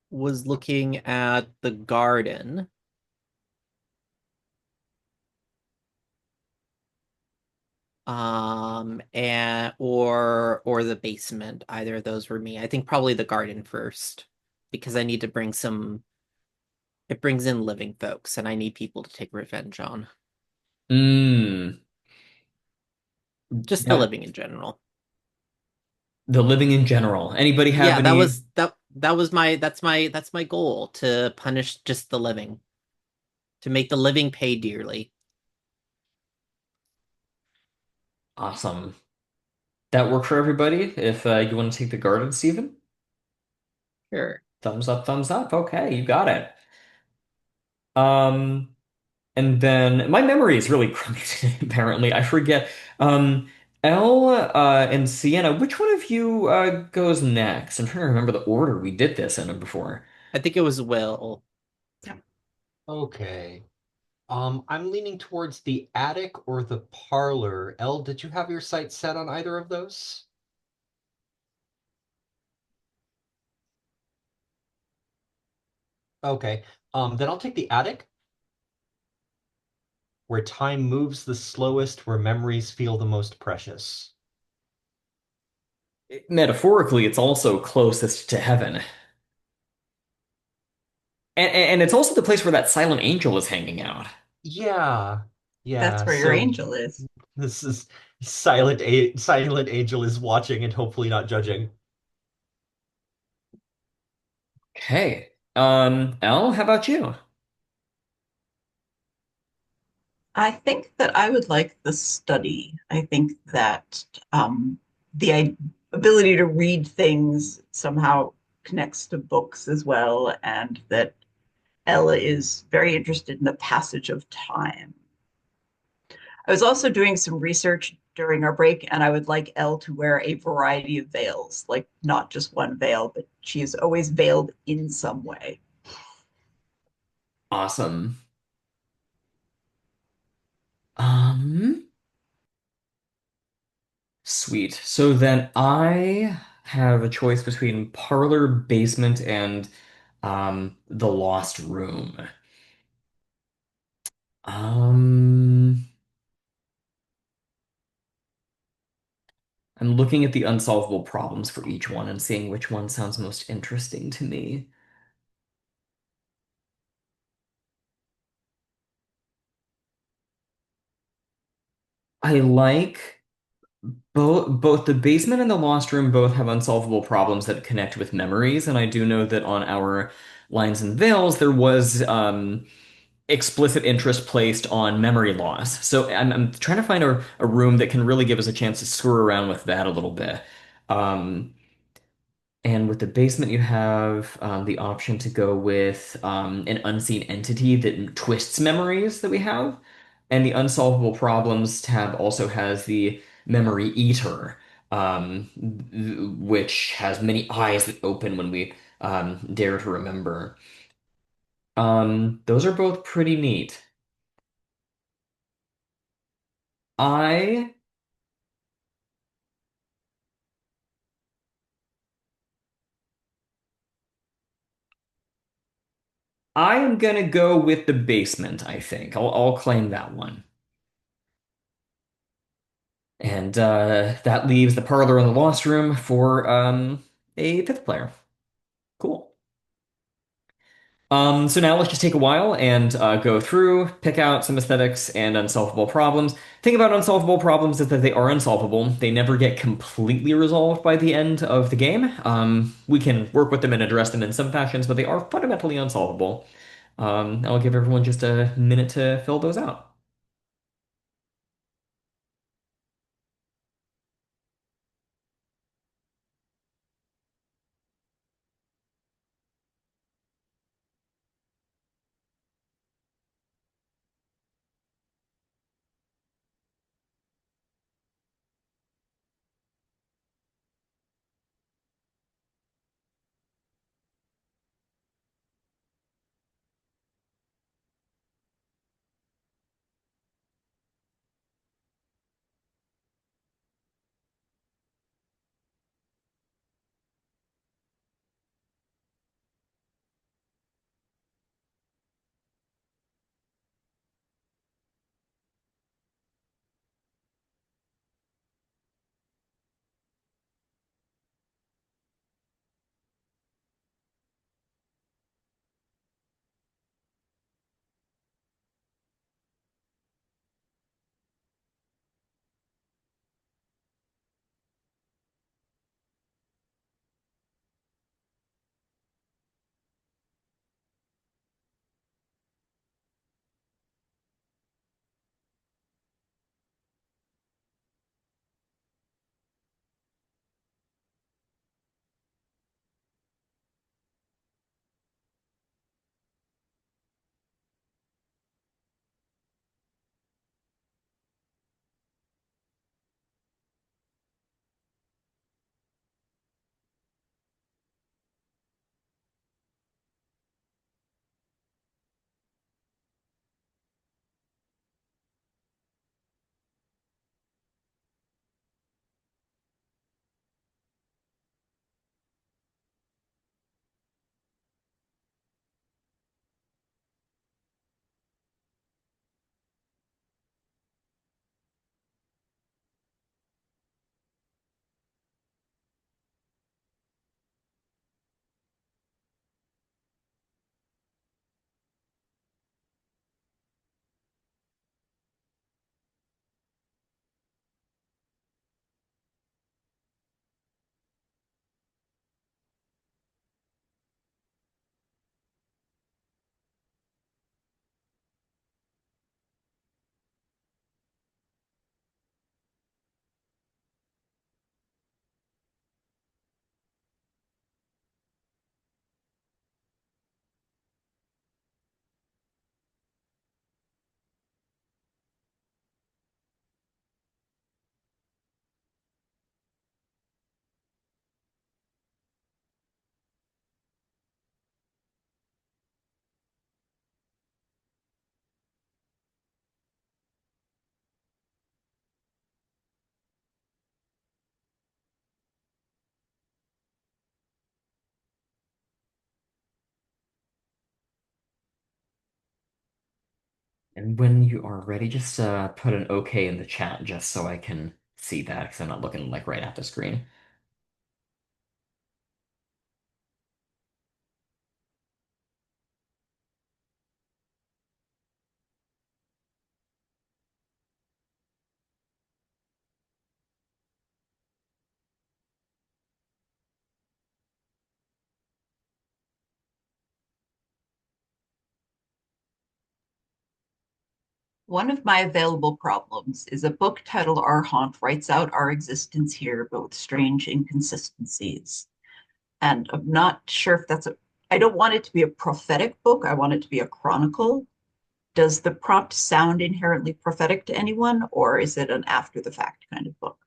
was looking at the garden, and or the basement. Either of those were me. I think probably the garden first, because I need to bring some. It brings in living folks, and I need people to take revenge on. Mm, Just the yeah, living in general. the living in general. Anybody have Yeah, that any? was that was my goal, to punish just the living, to make the living pay dearly. Awesome. That work for everybody? If you want to take the garden, Stephen? Sure. Thumbs up, thumbs up. Okay, you got it. Um, And then my memory is really crummy today, apparently. I forget. Elle and Sienna, which one of you goes next? I'm trying to remember the order we did this in before. I think it was Will. Yeah. Okay. I'm leaning towards the attic or the parlor. Elle, did you have your sights set on either of those? Okay. Then I'll take the attic, where time moves the slowest, where memories feel the most precious. Metaphorically, it's also closest to heaven. And it's also the place where that silent angel is hanging out. Yeah. That's Yeah. where your So angel is. this is Silent Angel is watching and hopefully not judging. Okay. Elle, how about you? I think that I would like the study. I think that the ability to read things somehow connects to books as well, and that Ella is very interested in the passage of time. I was also doing some research during our break, and I would like Elle to wear a variety of veils, like not just one veil, but she is always veiled in some way. Awesome. Um, Sweet. So then I have a choice between parlor, basement, and the lost room. Um, I'm looking at the unsolvable problems for each one and seeing which one sounds most interesting to me. I like both the basement and the lost room both have unsolvable problems that connect with memories, and I do know that on our Lines and Veils, there was explicit interest placed on memory loss. So I'm trying to find a room that can really give us a chance to screw around with that a little bit. Um, and with the basement, you have the option to go with an unseen entity that twists memories that we have. And the unsolvable problems tab also has the memory eater, which has many eyes that open when we dare to remember. Those are both pretty neat. I I am gonna go with the basement, I think. I'll claim that one. And that leaves the parlor and the lost room for a fifth player. Cool. So now let's just take a while and go through, pick out some aesthetics and unsolvable problems. Thing about unsolvable problems is that they are unsolvable. They never get completely resolved by the end of the game. We can work with them and address them in some fashions, but they are fundamentally unsolvable. I'll give everyone just a minute to fill those out. And when you are ready, just put an OK in the chat just so I can see that because I'm not looking like right at the screen. One of my available problems is a book titled Our Haunt writes out our existence here, but with strange inconsistencies. And I'm not sure if I don't want it to be a prophetic book. I want it to be a chronicle. Does the prompt sound inherently prophetic to anyone, or is it an after the fact kind of book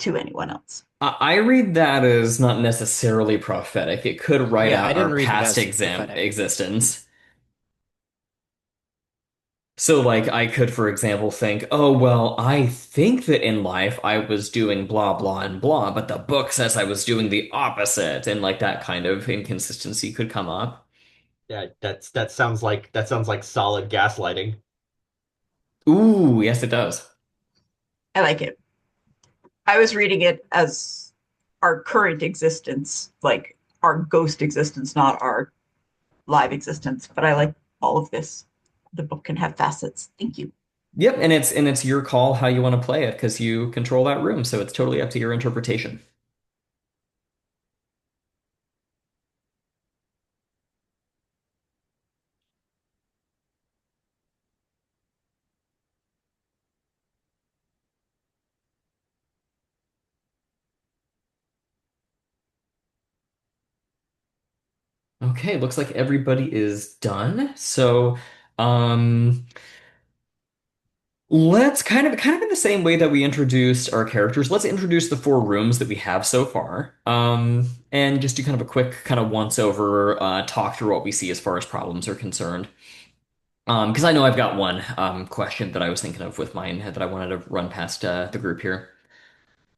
to anyone else? I read that as not necessarily prophetic. It could write Yeah, I out our didn't read it past as exam prophetic. existence. So, like, I could, for example, think, oh, well, I think that in life I was doing blah, blah, and blah, but the book says I was doing the opposite, and like that kind of inconsistency could come up. Yeah, that sounds like solid gaslighting. Ooh, yes, it does. I like it. I was reading it as our current existence, like our ghost existence, not our live existence. But I like all of this. The book can have facets. Thank you. Yep, and it's your call how you want to play it because you control that room, so it's totally up to your interpretation. Okay, looks like everybody is done. So, um, let's kind of in the same way that we introduced our characters, let's introduce the four rooms that we have so far. And just do kind of a quick kind of once over, talk through what we see as far as problems are concerned. Because I know I've got one question that I was thinking of with mine that I wanted to run past the group here.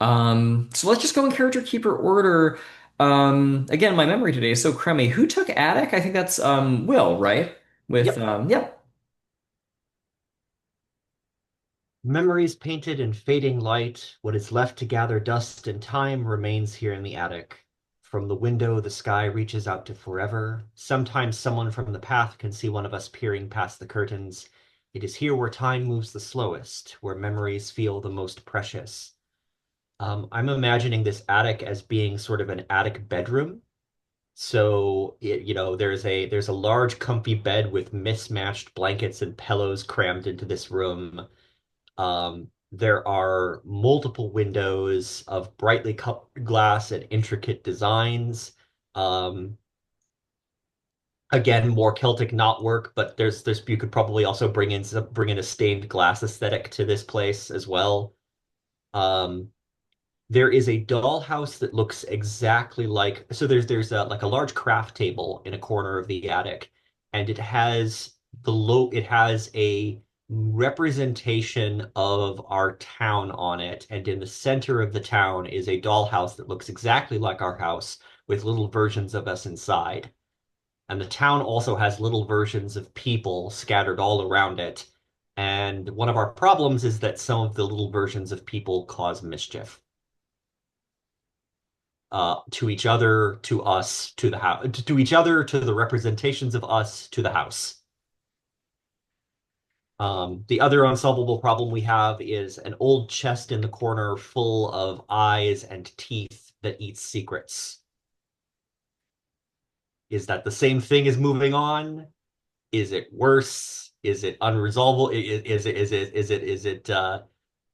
So let's just go in character keeper order. Again, my memory today is so crummy. Who took attic? I think that's Will, right? With Yep. yep. Memories painted in fading light, what is left to gather dust and time remains here in the attic. From the window, the sky reaches out to forever. Sometimes someone from the path can see one of us peering past the curtains. It is here where time moves the slowest, where memories feel the most precious. I'm imagining this attic as being sort of an attic bedroom. So, there's a large comfy bed with mismatched blankets and pillows crammed into this room. There are multiple windows of brightly cut glass and intricate designs. Um, Again, more Celtic knotwork, but there's you could probably also bring in a stained glass aesthetic to this place as well. Um, there is a dollhouse that looks exactly like there's like a large craft table in a corner of the attic, and it has a representation of our town on it, and in the center of the town is a dollhouse that looks exactly like our house with little versions of us inside. And the town also has little versions of people scattered all around it. And one of our problems is that some of the little versions of people cause mischief to each other, to us, to the house, to each other, to the representations of us, to the house. The other unsolvable problem we have is an old chest in the corner full of eyes and teeth that eat secrets. Is that the same thing as moving on? Is it worse? Is it unresolvable?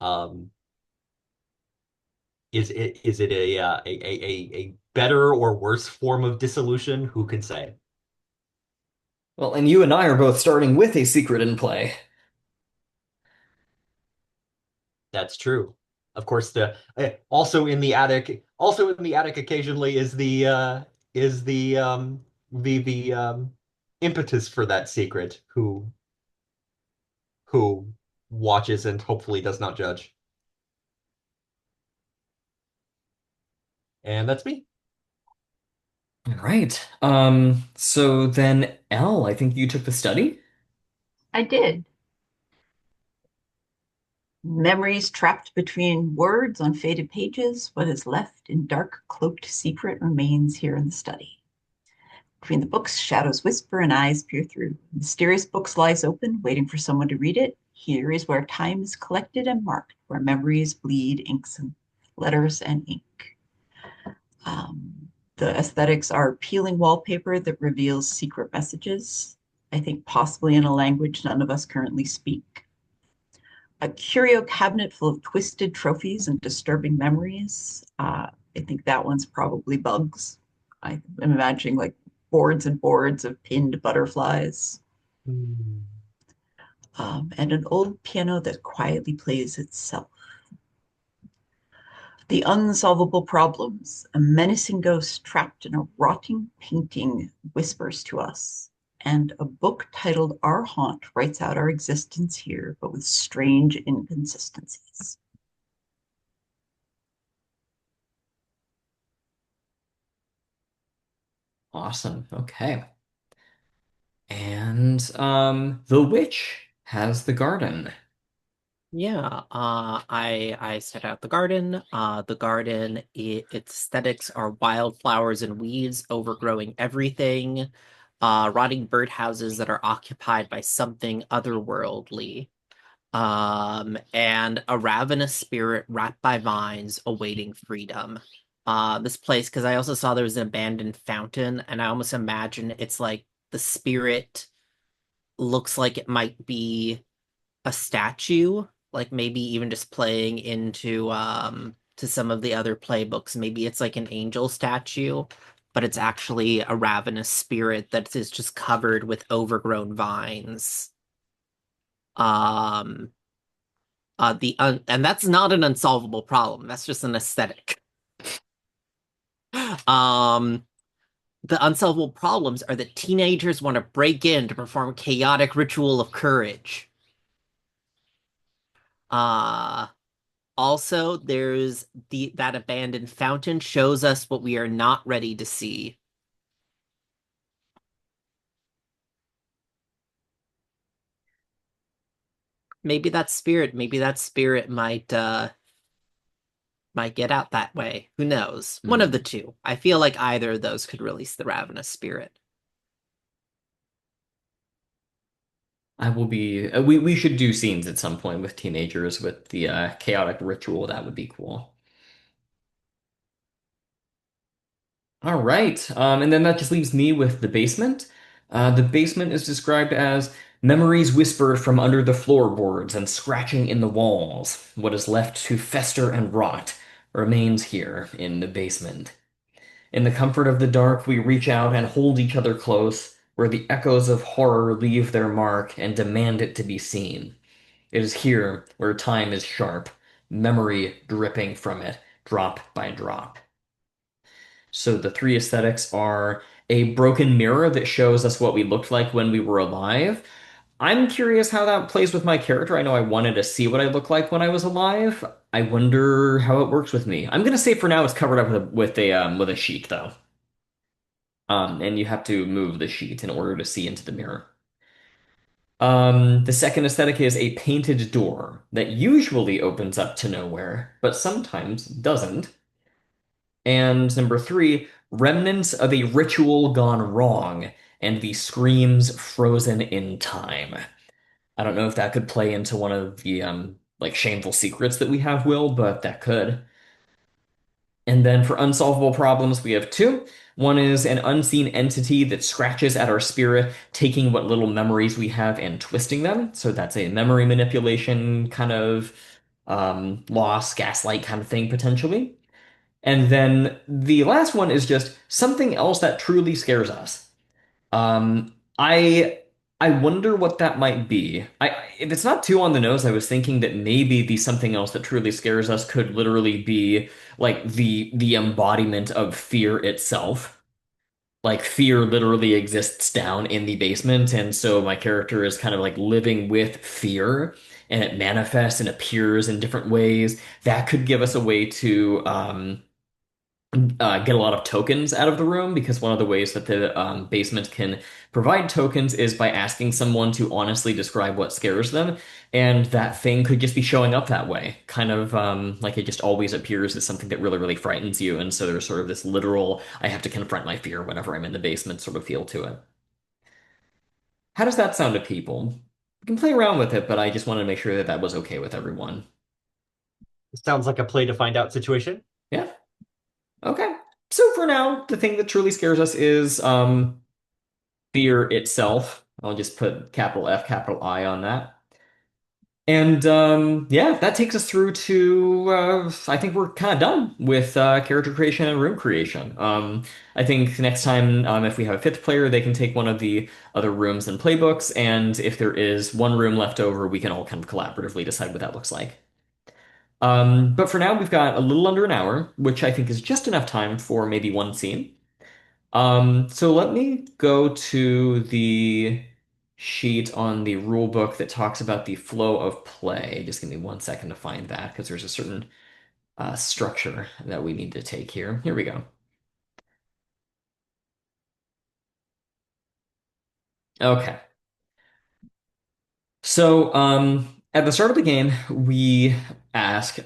Um, is it a better or worse form of dissolution? Who can say? Well, and you and I are both starting with a secret in play. That's true. Of course, the also in the attic occasionally is the impetus for that secret who watches and hopefully does not judge. And that's me. All right. So then Elle, I think you took the study. I did. Memories trapped between words on faded pages. What is left in dark, cloaked secret remains here in the study. Between the books, shadows whisper and eyes peer through. Mysterious books lies open, waiting for someone to read it. Here is where time is collected and marked, where memories bleed inks and letters and ink. The aesthetics are peeling wallpaper that reveals secret messages, I think possibly in a language none of us currently speak. A curio cabinet full of twisted trophies and disturbing memories. I think that one's probably bugs. I'm imagining like boards and boards of pinned butterflies. Hmm. And an old piano that quietly plays itself. The unsolvable problems. A menacing ghost trapped in a rotting painting whispers to us. And a book titled Our Haunt writes out our existence here, but with strange inconsistencies. Awesome. Okay. And the witch has the garden. Yeah, I set out the garden. The garden, its aesthetics are wildflowers and weeds overgrowing everything. Rotting birdhouses that are occupied by something otherworldly. And a ravenous spirit wrapped by vines awaiting freedom. This place, because I also saw there was an abandoned fountain, and I almost imagine it's like the spirit looks like it might be a statue, like maybe even just playing into to some of the other playbooks. Maybe it's like an angel statue, but it's actually a ravenous spirit that is just covered with overgrown vines. Um and that's not an unsolvable problem. That's just an aesthetic. Um the unsolvable problems are that teenagers want to break in to perform chaotic ritual of courage. Uh Also, there's the that abandoned fountain shows us what we are not ready to see. Maybe that spirit might get out that way. Who knows? One of the Hmm. two. I feel like either of those could release the ravenous spirit. I will be. We should do scenes at some point with teenagers with the chaotic ritual. That would be cool. All right. And then that just leaves me with the basement. The basement is described as memories whisper from under the floorboards and scratching in the walls. What is left to fester and rot remains here in the basement. In the comfort of the dark, we reach out and hold each other close, where the echoes of horror leave their mark and demand it to be seen. It is here where time is sharp, memory dripping from it, drop by drop. So the three aesthetics are a broken mirror that shows us what we looked like when we were alive. I'm curious how that plays with my character. I know I wanted to see what I looked like when I was alive. I wonder how it works with me. I'm gonna say for now it's covered up with a sheet though. And you have to move the sheet in order to see into the mirror. The second aesthetic is a painted door that usually opens up to nowhere, but sometimes doesn't. And number three, remnants of a ritual gone wrong and the screams frozen in time. I don't know if that could play into one of the like shameful secrets that we have, Will, but that could. And then for unsolvable problems, we have two. One is an unseen entity that scratches at our spirit, taking what little memories we have and twisting them. So that's a memory manipulation kind of loss, gaslight kind of thing, potentially. And then the last one is just something else that truly scares us. Um, I I wonder what that might be. If it's not too on the nose, I was thinking that maybe the something else that truly scares us could literally be like the embodiment of fear itself. Like fear literally exists down in the basement, and so my character is kind of like living with fear, and it manifests and appears in different ways. That could give us a way to get a lot of tokens out of the room because one of the ways that the basement can provide tokens is by asking someone to honestly describe what scares them, and that thing could just be showing up that way, kind of like it just always appears as something that really, really frightens you, and so there's sort of this literal I have to confront my fear whenever I'm in the basement sort of feel to it. How does that sound to people? We can play around with it, but I just wanted to make sure that that was okay with everyone. Sounds like a play to find out situation. Yeah. Okay. So for now, the thing that truly scares us is fear itself. I'll just put capital F, capital I on that. And yeah, that takes us through to I think we're kind of done with character creation and room creation. I think next time, if we have a fifth player, they can take one of the other rooms and playbooks, and if there is one room left over, we can all kind of collaboratively decide what that looks like. But for now, we've got a little under an hour, which I think is just enough time for maybe one scene. So let me go to the sheet on the rule book that talks about the flow of play. Just give me 1 second to find that because there's a certain structure that we need to take here. Here we go. Okay. So, at the start of the game, we ask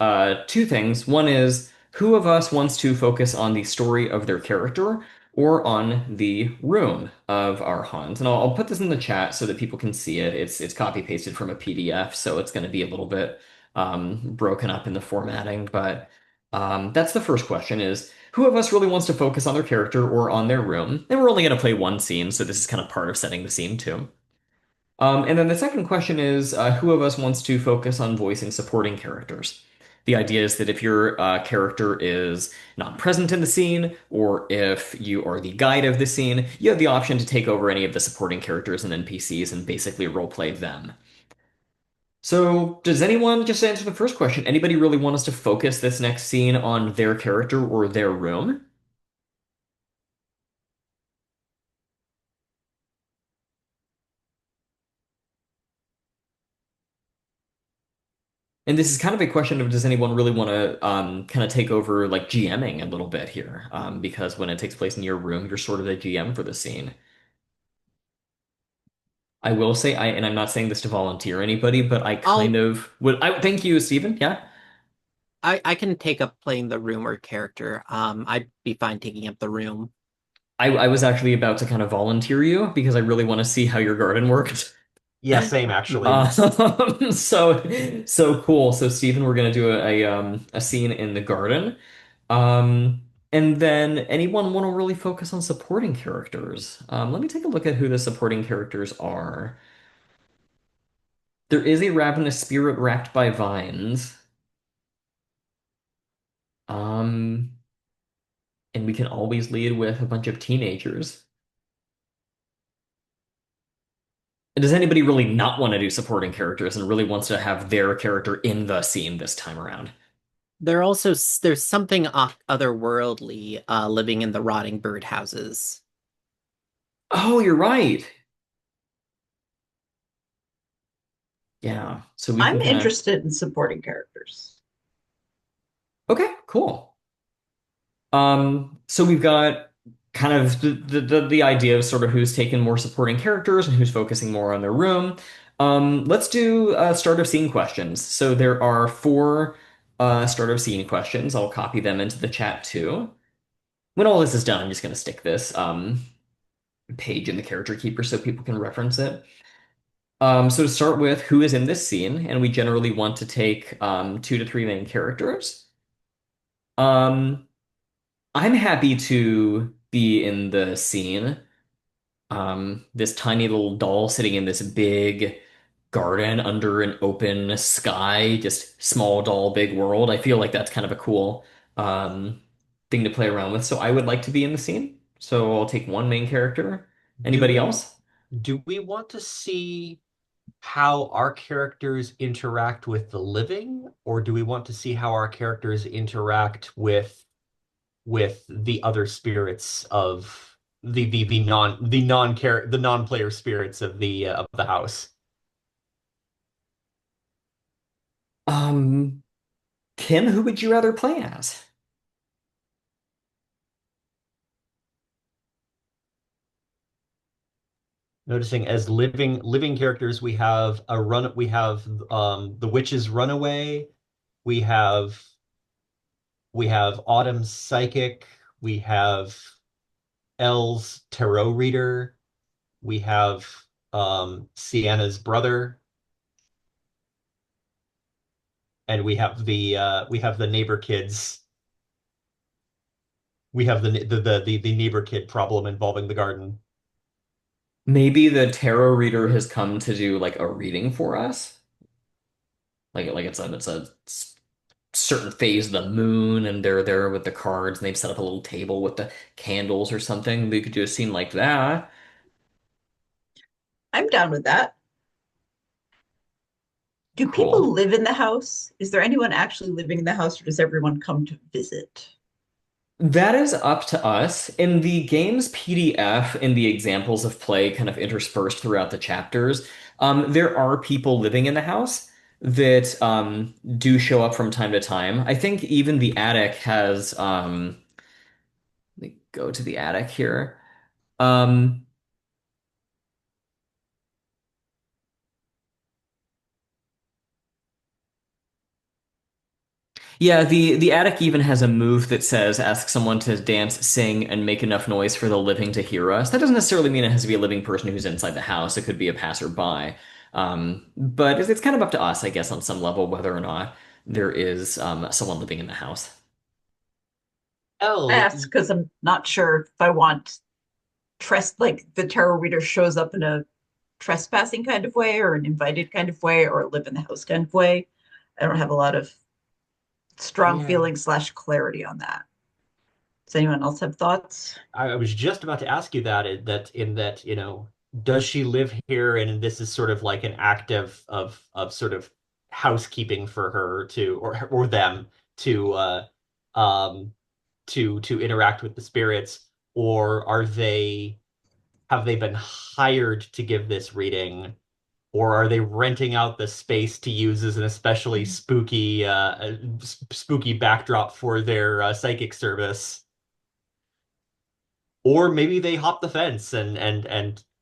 two things. One is, who of us wants to focus on the story of their character or on the room of our hunt? And I'll put this in the chat so that people can see it. It's copy pasted from a PDF, so it's going to be a little bit broken up in the formatting. But that's the first question: is who of us really wants to focus on their character or on their room? And we're only going to play one scene, so this is kind of part of setting the scene too. And then the second question is, who of us wants to focus on voicing supporting characters? The idea is that if your character is not present in the scene, or if you are the guide of the scene, you have the option to take over any of the supporting characters and NPCs and basically roleplay them. So, does anyone, just to answer the first question, anybody really want us to focus this next scene on their character or their room? And this is kind of a question of does anyone really want to kind of take over like GMing a little bit here? Because when it takes place in your room, you're sort of the GM for the scene. I will say, and I'm not saying this to volunteer anybody, but I kind I'll of would. Thank you, Stephen. Yeah, I can take up playing the room or character. I'd be fine taking up the room. I was actually about to kind of volunteer you because I really want to see how your garden worked. Yeah, same actually. So cool. So Stephen, we're gonna do a scene in the garden. And then anyone want to really focus on supporting characters? Let me take a look at who the supporting characters are. There is a ravenous spirit wrapped by vines. Um, and we can always lead with a bunch of teenagers. And does anybody really not want to do supporting characters and really wants to have their character in the scene this time around? There's something otherworldly living in the rotting birdhouses. Oh, you're right. Yeah. So we can I'm kind of. interested in supporting characters. Okay, cool. So we've got kind of the idea of sort of who's taken more supporting characters and who's focusing more on their room. Let's do start of scene questions. So there are four start of scene questions. I'll copy them into the chat too. When all this is done, I'm just going to stick this page in the character keeper so people can reference it. So to start with, who is in this scene? And we generally want to take 2 to 3 main characters. Um, I'm happy to be in the scene. This tiny little doll sitting in this big garden under an open sky, just small doll, big world. I feel like that's kind of a cool thing to play around with. So I would like to be in the scene. So I'll take one main character. Do Anybody we else? do we want to see how our characters interact with the living, or do we want to see how our characters interact with the other spirits of the non-player spirits of the house? Um, Kim, who would you rather play as? Noticing as living characters, we have the witch's runaway, we have Autumn's psychic, we have Elle's tarot reader, we have Sienna's brother, and we have the neighbor kids. We have the neighbor kid problem involving the garden. Maybe the tarot reader has come to do like a reading for us. Like it's a certain phase of the moon and they're there with the cards and they've set up a little table with the candles or something. We could do a scene like that. I'm down with that. Do people Cool. live in the house? Is there anyone actually living in the house, or does everyone come to visit? That is up to us. In the game's PDF, in the examples of play kind of interspersed throughout the chapters, there are people living in the house that do show up from time to time. I think even the attic has, let me go to the attic here. Um, Yeah, the attic even has a move that says ask someone to dance, sing, and make enough noise for the living to hear us. That doesn't necessarily mean it has to be a living person who's inside the house. It could be a passerby. But it's kind of up to us, I guess, on some level, whether or not there is someone living in the house. I Elle, ask because I'm not sure if I want like the tarot reader shows up in a trespassing kind of way or an invited kind of way or a live in the house kind of way. I don't have a lot of strong yeah, feelings slash clarity on that. Does anyone else have thoughts? I was just about to ask you that does she live here and this is sort of like an act of sort of housekeeping for her to or them to um to interact with the spirits, or are they have they been hired to give this reading, or are they renting out the space to use as an especially spooky backdrop for their psychic service? Or maybe they hop the fence and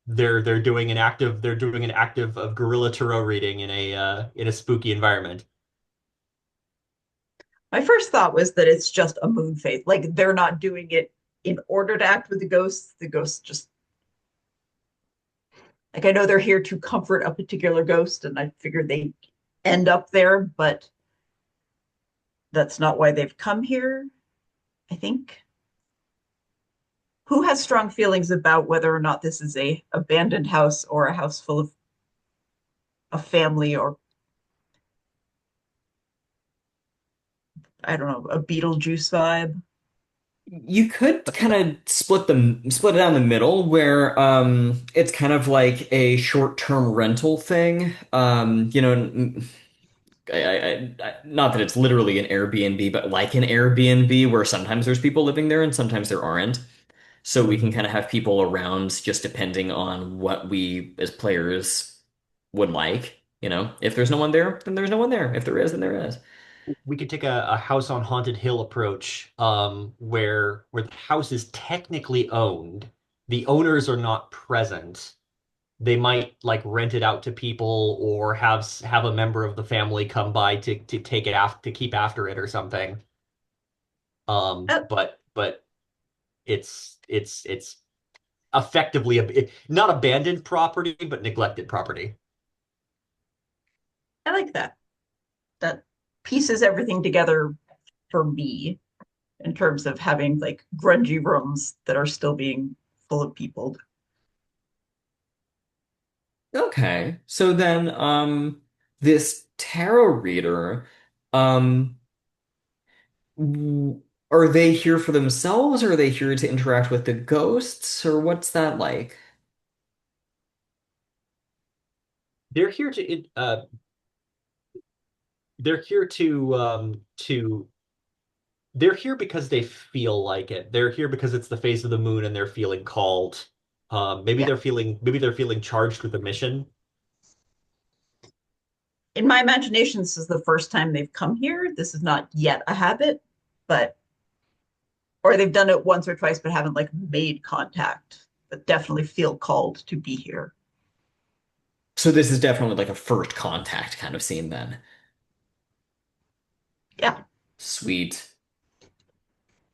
they're doing an active of guerrilla tarot reading in a spooky environment. My first thought was that it's just a moon phase. Like they're not doing it in order to act with the ghosts. The ghosts just like I know they're here to comfort a particular ghost, and I figured they end up there, but that's not why they've come here, I think. Who has strong feelings about whether or not this is a abandoned house or a house full of a family or I don't know, a Beetlejuice vibe? You could kind of split it down the middle where it's kind of like a short-term rental thing. Not that it's literally an Airbnb, but like an Airbnb where sometimes there's people living there and sometimes there aren't. So we can Mhm. kind of have people around just depending on what we as players would like. If there's no one there, then there's no one there. If there is, then there is. We could take a house on haunted hill approach, where the house is technically owned, the owners are not present. They might like rent it out to people or have a member of the family come by to take it after to keep after it or something. Uh, But it's effectively not abandoned property, but neglected property. I like that. That pieces everything together for me in terms of having like grungy rooms that are still being full of people. Okay. So then, this tarot reader, um, are they here for themselves or are they here to interact with the ghosts or what's that like? They're here to they're here to they're here because they feel like it. They're here because it's the phase of the moon and they're feeling called. Yeah. Maybe they're feeling charged with a mission. In my imagination, this is the first time they've come here. This is not yet a habit, but or they've done it once or twice but haven't like made contact, but definitely feel called to be here. So this is definitely like a first contact kind of scene then. Yeah. Sweet.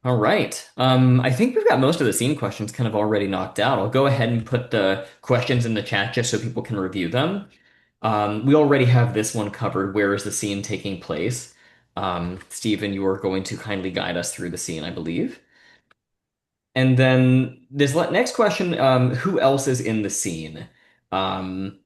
All right. I think we've got most of the scene questions kind of already knocked out. I'll go ahead and put the questions in the chat just so people can review them. We already have this one covered. Where is the scene taking place? Stephen, you are going to kindly guide us through the scene, I believe. And then this next question, who else is in the scene? Um,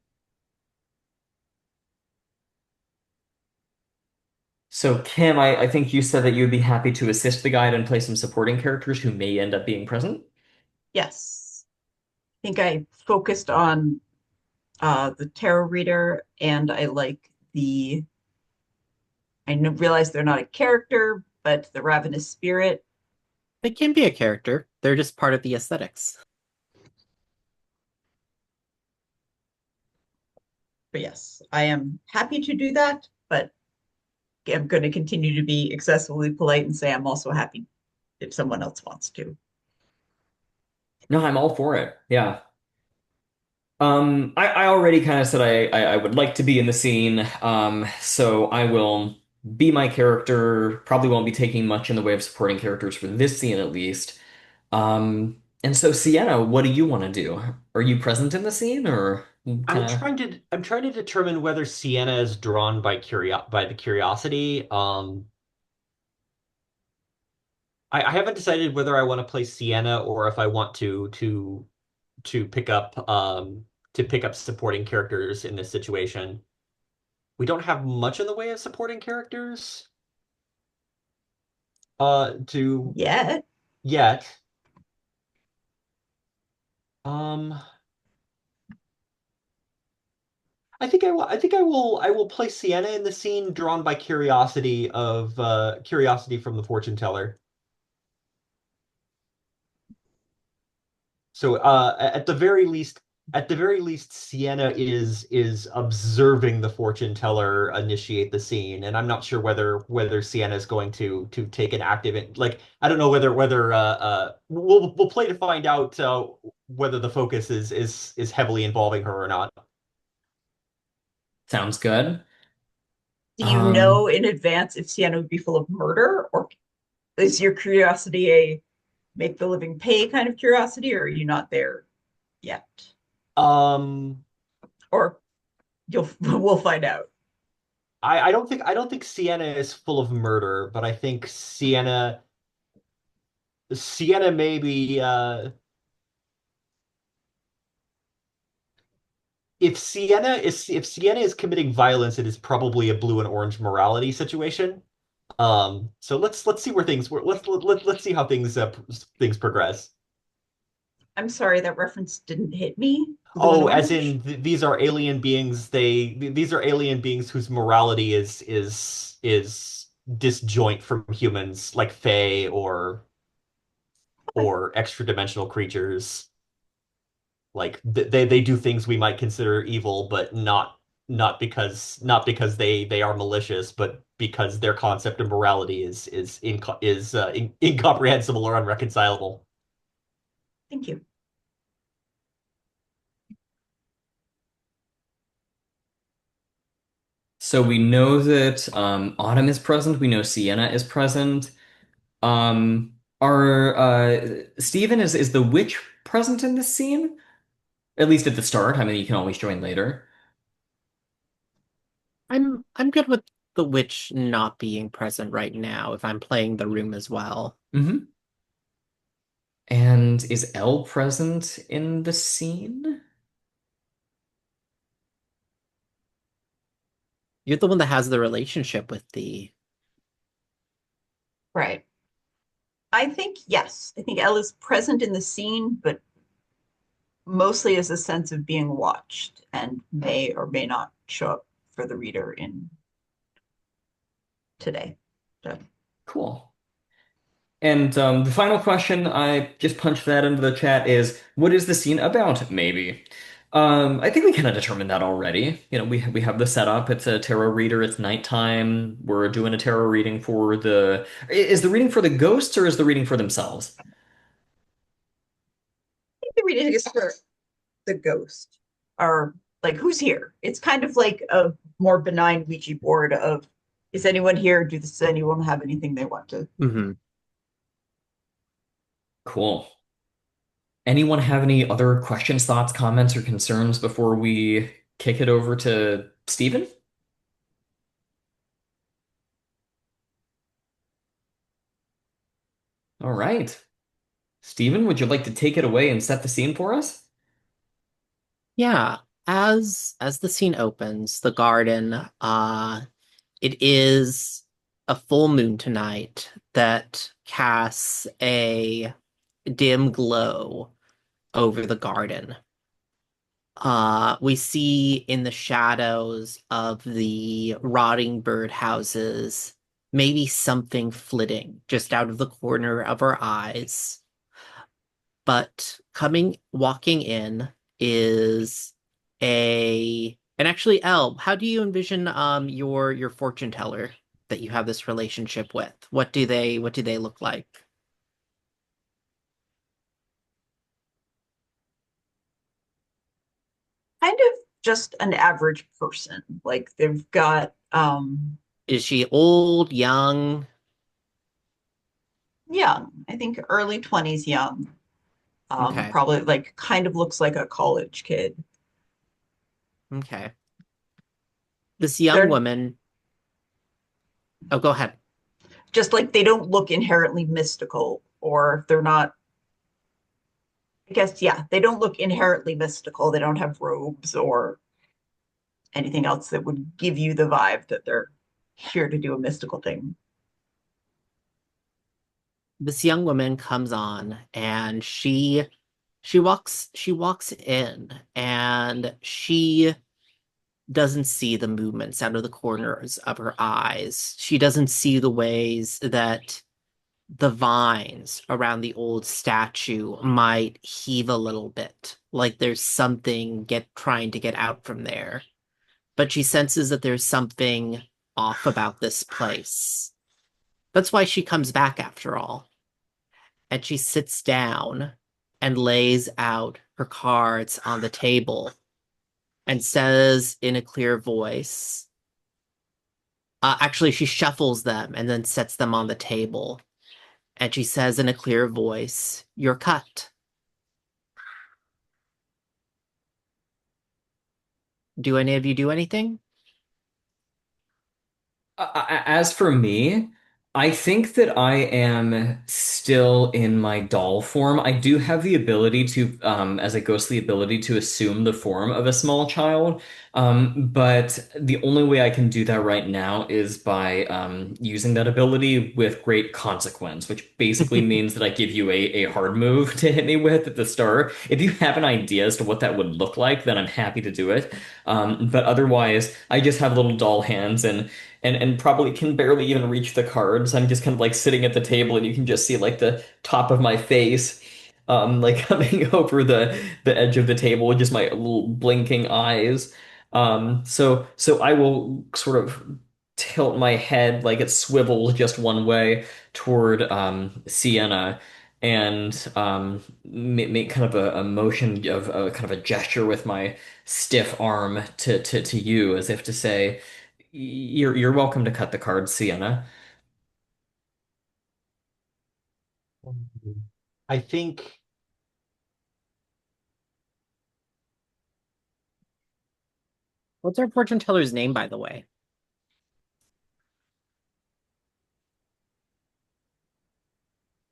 so Kim, I think you said that you'd be happy to assist the guide and play some supporting characters who may end up being present. Yes. I think I focused on the tarot reader, and I like realize they're not a character, but the ravenous spirit. They can be a character. They're just part of the aesthetics. But yes, I am happy to do that, but I'm going to continue to be excessively polite and say I'm also happy if someone else wants to. No, I'm all for it. Yeah. I already kind of said I would like to be in the scene. So I will be my character. Probably won't be taking much in the way of supporting characters for this scene at least. And so Sienna, what do you want to do? Are you present in the scene or kind of? I'm trying to determine whether Sienna is drawn by the curiosity. I haven't decided whether I want to play Sienna or if I want to pick up supporting characters in this situation. We don't have much in the way of supporting characters to Yet, yet. Um I will play Sienna in the scene drawn by curiosity from the fortune teller. So at the very least, Sienna is observing the fortune teller initiate the scene, and I'm not sure whether Sienna is going to take an active like I don't know whether we'll play to find out whether the focus is heavily involving her or not. Sounds good. do you know Um, in advance if Sienna would be full of murder, or is your curiosity a make the living pay kind of curiosity, or are you not there yet? Um, Or you'll we'll find out. I don't think Sienna is full of murder, but I think Sienna maybe if Sienna is committing violence, it is probably a blue and orange morality situation. So let's see where let's see how things progress. I'm sorry, that reference didn't hit me. Blue and Oh, as orange. in these are alien beings. These are alien beings whose morality is disjoint from humans, like Fae or extra dimensional creatures. Like they do things we might consider evil, but not because they are malicious, but because their concept of morality is incomprehensible or unreconcilable. Thank you. so we know that Autumn is present. We know Sienna is present. Are Stephen is the witch present in this scene? At least at the start. I mean, you can always join later. I'm good with the witch not being present right now if I'm playing the room as well. Hmm. And is Elle present in the scene? You're the one that has the relationship with the. Right. I think yes. I think Elle is present in the scene, but mostly as a sense of being watched and may or may not show up for the reader in today. So, Cool. And the final question, I just punched that into the chat, is what is the scene about? Maybe. I think we kind of determined that already. You know, we have the setup. It's a tarot reader. It's nighttime. We're doing a tarot reading for the. Is the reading for the ghosts or is the reading for themselves? I think the reading is for the ghost, or like who's here. It's kind of like a more benign Ouija board of is anyone here? Does anyone have anything they want to? Mhm. Cool. Anyone have any other questions, thoughts, comments, or concerns before we kick it over to Stephen? All right. Stephen, would you like to take it away and set the scene for us? Yeah, as the scene opens, the garden, it is a full moon tonight that casts a dim glow over the garden. We see in the shadows of the rotting bird houses maybe something flitting just out of the corner of our eyes. But walking in is and actually, Elle, how do you envision your fortune teller that you have this relationship with? What do they look like? Kind of just an average person. Like they've got Is she old, young? young, I think early 20s young. Okay, Probably like kind of looks like a college kid. okay. This young They're woman. Oh, go ahead. just like they don't look inherently mystical, or they're not, I guess, yeah, they don't look inherently mystical. They don't have robes or anything else that would give you the vibe that they're here to do a mystical thing. This young woman comes on and she walks in and she doesn't see the movements out of the corners of her eyes. She doesn't see the ways that the vines around the old statue might heave a little bit, like there's something get trying to get out from there. But she senses that there's something off about this place. That's why she comes back after all. And she sits down and lays out her cards on the table and says in a clear voice, actually, she shuffles them and then sets them on the table. And she says in a clear voice, "You're cut. Do any of you do anything?" As for me, I think that I am still in my doll form. I do have the ability to, as a ghostly ability, to assume the form of a small child. But the only way I can do that right now is by using that ability with great consequence, which basically means that I give you a hard move to hit me with at the start. If you have an idea as to what that would look like, then I'm happy to do it. But otherwise, I just have little doll hands and probably can barely even reach the cards. I'm just kind of like sitting at the table and you can just see like the top of my face like coming over the edge of the table with just my little blinking eyes. So I will sort of tilt my head like it swivels just one way toward Sienna and make kind of a motion of a kind of a gesture with my stiff arm to you as if to say you're welcome to cut the cards, Sienna. I think What's our fortune teller's name, by the way?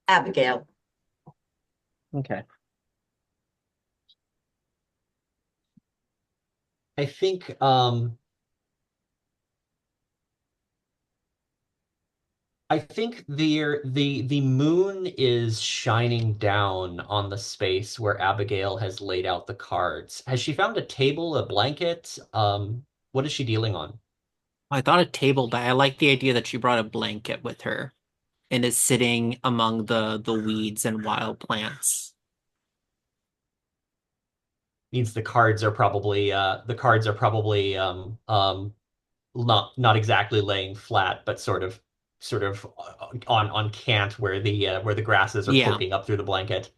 Abigail. Okay. I think I think the moon is shining down on the space where Abigail has laid out the cards. Has she found a table, a blanket? What is she dealing on? I thought a table, but I like the idea that she brought a blanket with her and is sitting among the weeds and wild plants. Means the cards are probably not exactly laying flat, but sort of on cant where the grasses are Yeah. poking up through the blanket.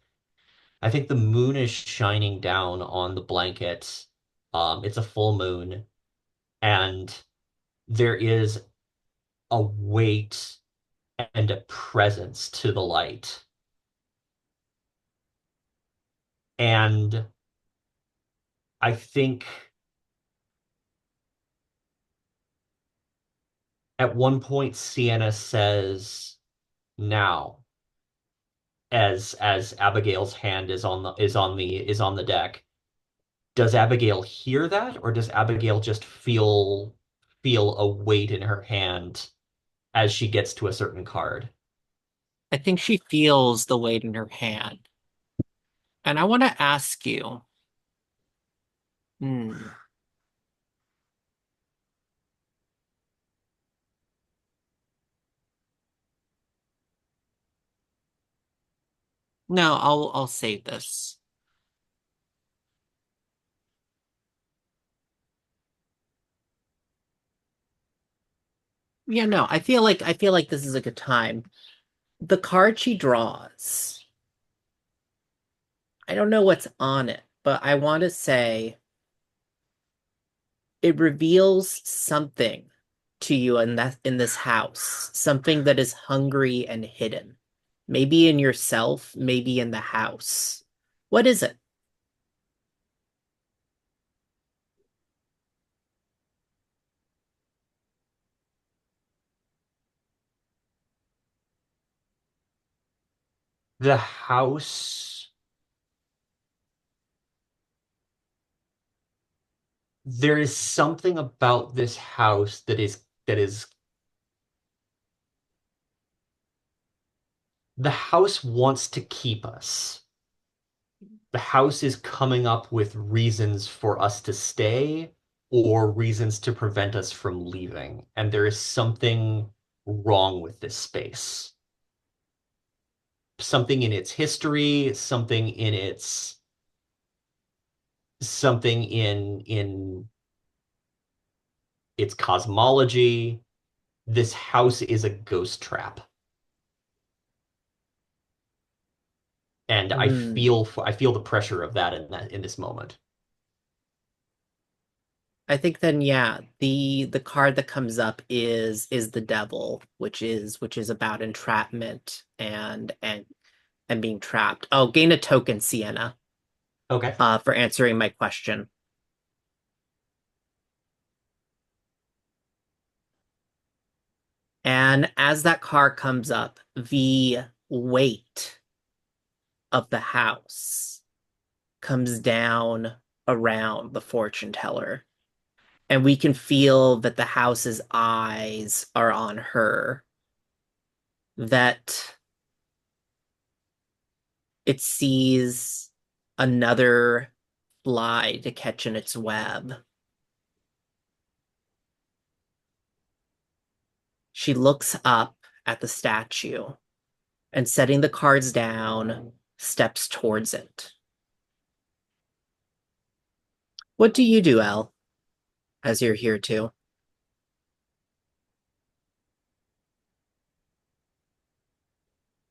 I think the moon is shining down on the blanket. It's a full moon, and there is a weight and a presence to the light. And I think at one point Sienna says, "Now." as Abigail's hand is on the deck. Does Abigail hear that, or does Abigail just feel a weight in her hand as she gets to a certain card? I think she feels the weight in her hand. And I want to ask you, hmm, no, I'll save this. Yeah, no, I feel like this is a good time. The card she draws, I don't know what's on it, but I want to say it reveals something to you in this house, something that is hungry and hidden. Maybe in yourself, maybe in the house. What is it? The house, there is something about this house that is the house wants to keep us. The house is coming up with reasons for us to stay or reasons to prevent us from leaving. And there is something wrong with this space. Something in its history, something in its cosmology. This house is a ghost trap. And Hmm. I feel the pressure of that in this moment. I think then yeah, the card that comes up is the devil, which is about entrapment and being trapped. Oh, gain a token, Sienna, Okay. for answering my question. And as that card comes up, the weight of the house comes down around the fortune teller. And we can feel that the house's eyes are on her, that it sees another fly to catch in its web. She looks up at the statue and, setting the cards down, steps towards it. What do you do, Elle, as you're here too?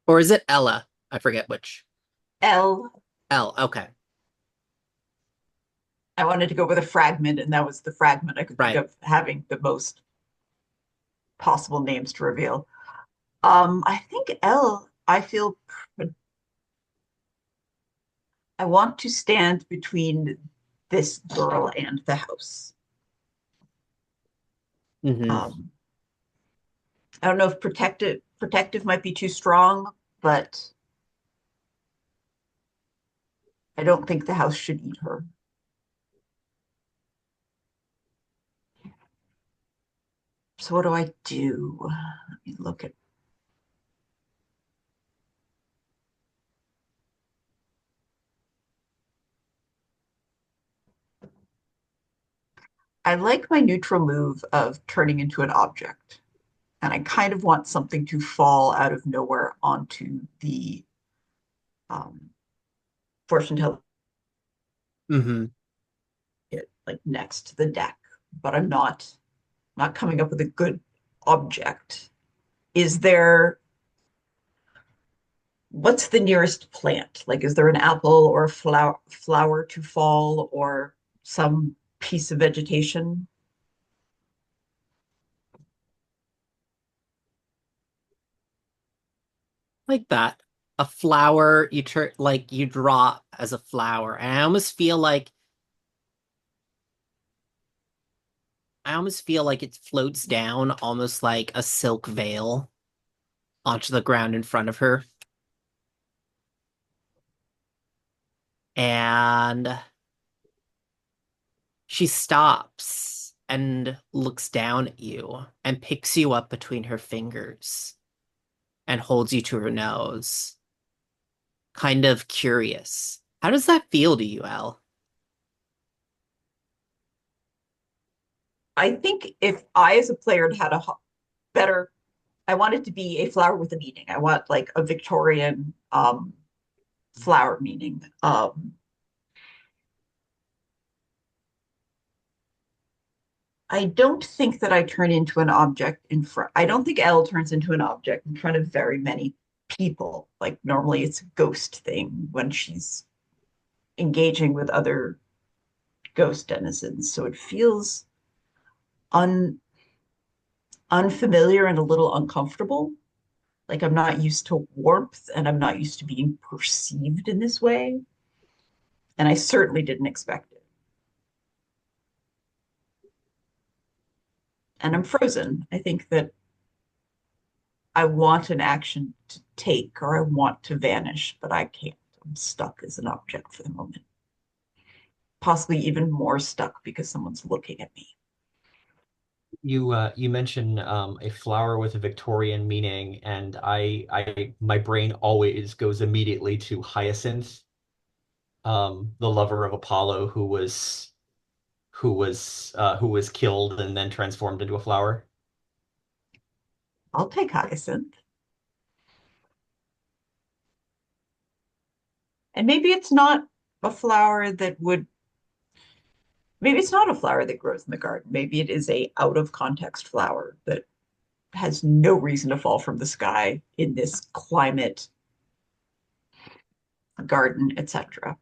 Or is it Ella? I forget which. Elle, Elle, okay. I wanted to go with a fragment, and that was the fragment I could think Right. of having the most possible names to reveal. I think Elle, I want to stand between this girl and the house. Mm-hmm. Um, I don't know if protective might be too strong, but I don't think the house should eat her. So what do I do? Let me look at. I like my neutral move of turning into an object, and I kind of want something to fall out of nowhere onto the um, fortune teller, Mm-hmm. like next to the deck. But I'm not coming up with a good object. Is there What's the nearest plant? Like, is there an apple or a flower to fall or some piece of vegetation? Like that. A flower you turn like you draw as a flower. And I almost feel like it floats down almost like a silk veil onto the ground in front of her. And she stops and looks down at you and picks you up between her fingers and holds you to her nose, kind of curious. How does that feel to you, Elle? I think if I, as a player, had a better, I want it to be a flower with a meaning. I want like a Victorian flower meaning. I don't think that I turn into an object in front. I don't think Elle turns into an object in front of very many people. Like normally it's a ghost thing when she's engaging with other ghost denizens. So it feels un unfamiliar and a little uncomfortable. Like I'm not used to warmth and I'm not used to being perceived in this way. And I certainly didn't expect it. And I'm frozen. I think that I want an action to take or I want to vanish, but I can't. I'm stuck as an object for the moment. Possibly even more stuck because someone's looking at me. You mentioned a flower with a Victorian meaning, and I my brain always goes immediately to Hyacinth, the lover of Apollo, who was killed and then transformed into a flower. I'll take hyacinth. And maybe it's not a flower that would, maybe it's not a flower that grows in the garden. Maybe it is a out of context flower that has no reason to fall from the sky in this climate, garden, etc.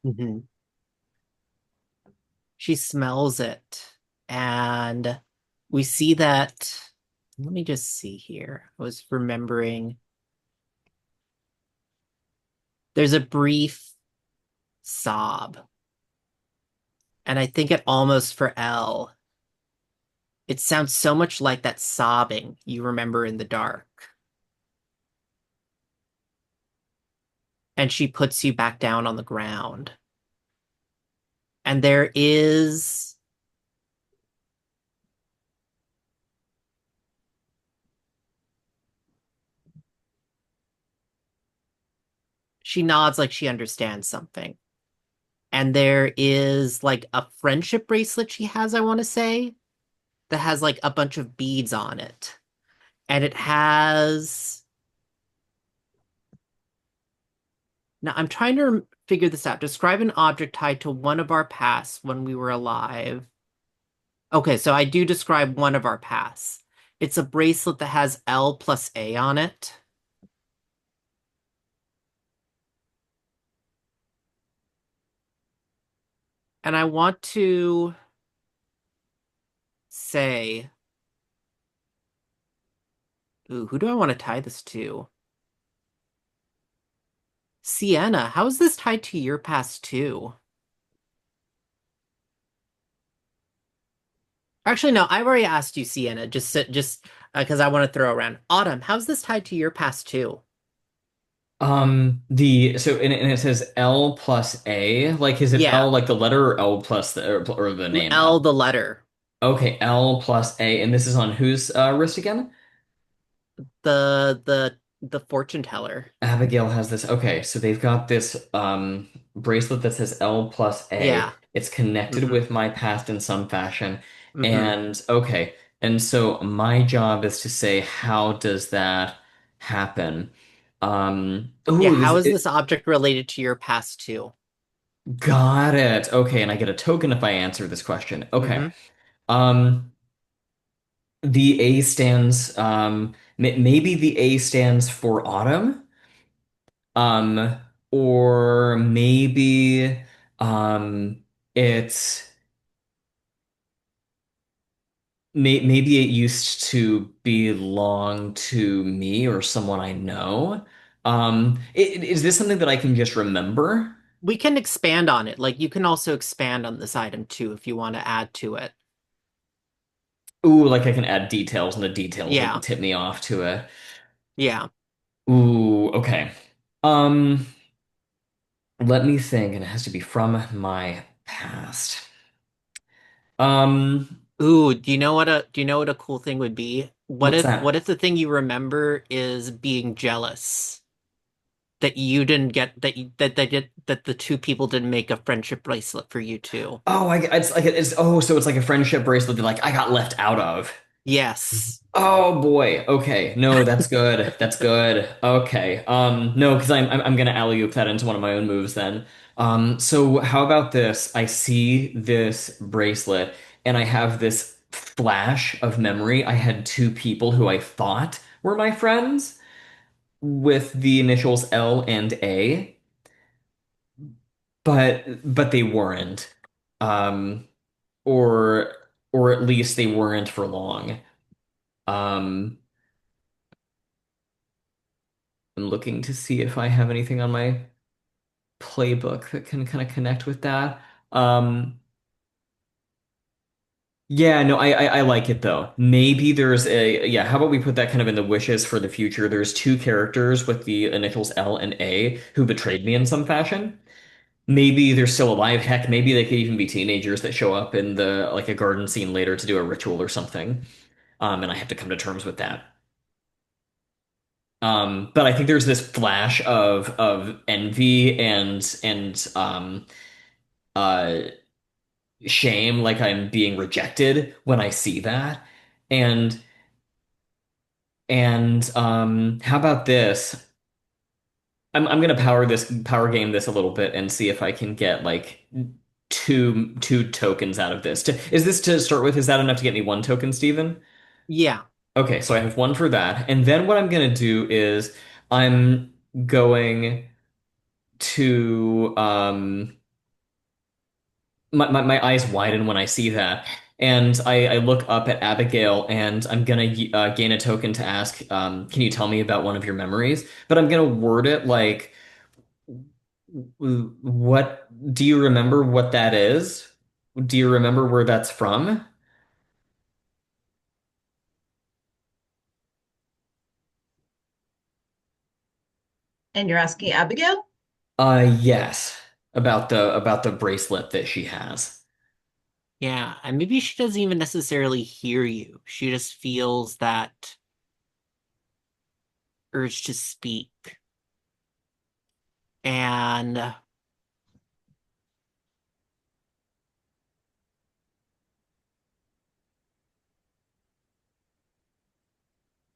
Mhm. She smells it, and we see that. Let me just see here. I was remembering. There's a brief sob, and I think it almost for Elle. It sounds so much like that sobbing you remember in the dark. And she puts you back down on the ground. And there is she nods like she understands something. And there is like a friendship bracelet she has, I want to say, that has like a bunch of beads on it. And it has. Now, I'm trying to figure this out. Describe an object tied to one of our pasts when we were alive. Okay, so I do describe one of our pasts. It's a bracelet that has L plus A on it. And I want to say, ooh, who do I want to tie this to? Sienna, how is this tied to your past too? Actually, no, I've already asked you, Sienna, just because I want to throw around. Autumn, how's this tied to your past too? The so and it says L plus A. Like, is it Yeah, L like the letter or L plus or the name L L? the letter, Okay, L plus A, and this is on whose wrist again? the fortune teller. Abigail has this. Okay, so they've got this bracelet that says L plus A. Yeah. It's connected Mm-hmm. with my past in some fashion. Mm-hmm. And okay, and so my job is to say, how does that happen? Yeah, Oh, how is this object related to your past too? got it. Okay, and I get a token if I answer this question. Okay. Mm-hmm. Um, the A stands, maybe the A stands for autumn. Um, or maybe it's maybe it used to belong to me or someone I know. Is this something that I can just remember? We can expand on it. Like you can also expand on this item too if you want to add to it. Ooh, like I can add details, and the details will Yeah, tip me off to it. yeah. Ooh, okay. Um, Let me think, and it has to be from my past. Um, Ooh, do you know what a cool thing would be? What what's if that? what if the thing you remember is being jealous that you didn't get that the two people didn't make a friendship bracelet for you two? Oh, it's like so it's like a friendship bracelet that like I got left out of. Yes. Oh boy. Okay. No, that's good. That's good. Okay. No, because I'm gonna alley-oop that into one of my own moves then. So how about this? I see this bracelet and I have this flash of memory. I had two people who I thought were my friends with the initials L and A, but they weren't. Um, or or at least they weren't for long. Um, I'm looking to see if I have anything on my playbook that can kind of connect with that. Um, yeah, no, I like it though. Maybe there's a yeah. How about we put that kind of in the wishes for the future? There's two characters with the initials L and A who betrayed me in some fashion. Maybe they're still alive. Heck, maybe they could even be teenagers that show up in the like a garden scene later to do a ritual or something. And I have to come to terms with that. But I think there's this flash of envy and uh shame, like I'm being rejected when I see that. And how about this? I'm gonna power game this a little bit and see if I can get like two tokens out of this. Is this to start with? Is that enough to get me one token, Steven? Yeah. Okay, so I have one for that. And then what I'm gonna do is I'm going to my eyes widen when I see that. And I look up at Abigail and I'm gonna gain a token to ask, can you tell me about one of your memories? But I'm gonna word it like, what do you remember what that is? Do you remember where that's from? And you're asking Abigail? Yes, about the bracelet that she has. Yeah. And maybe she doesn't even necessarily hear you. She just feels that urge to speak. And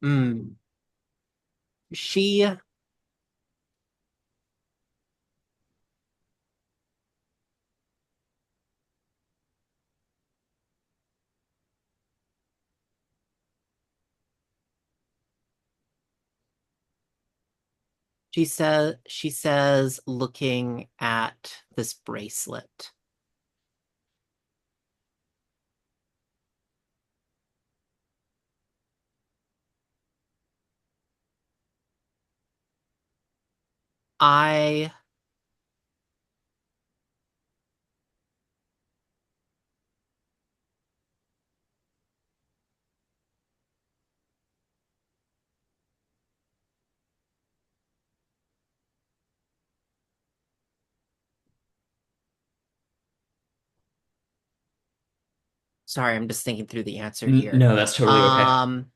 mm, she she says looking at this bracelet. I sorry, I'm just thinking through the answer here. No, that's totally okay. Um,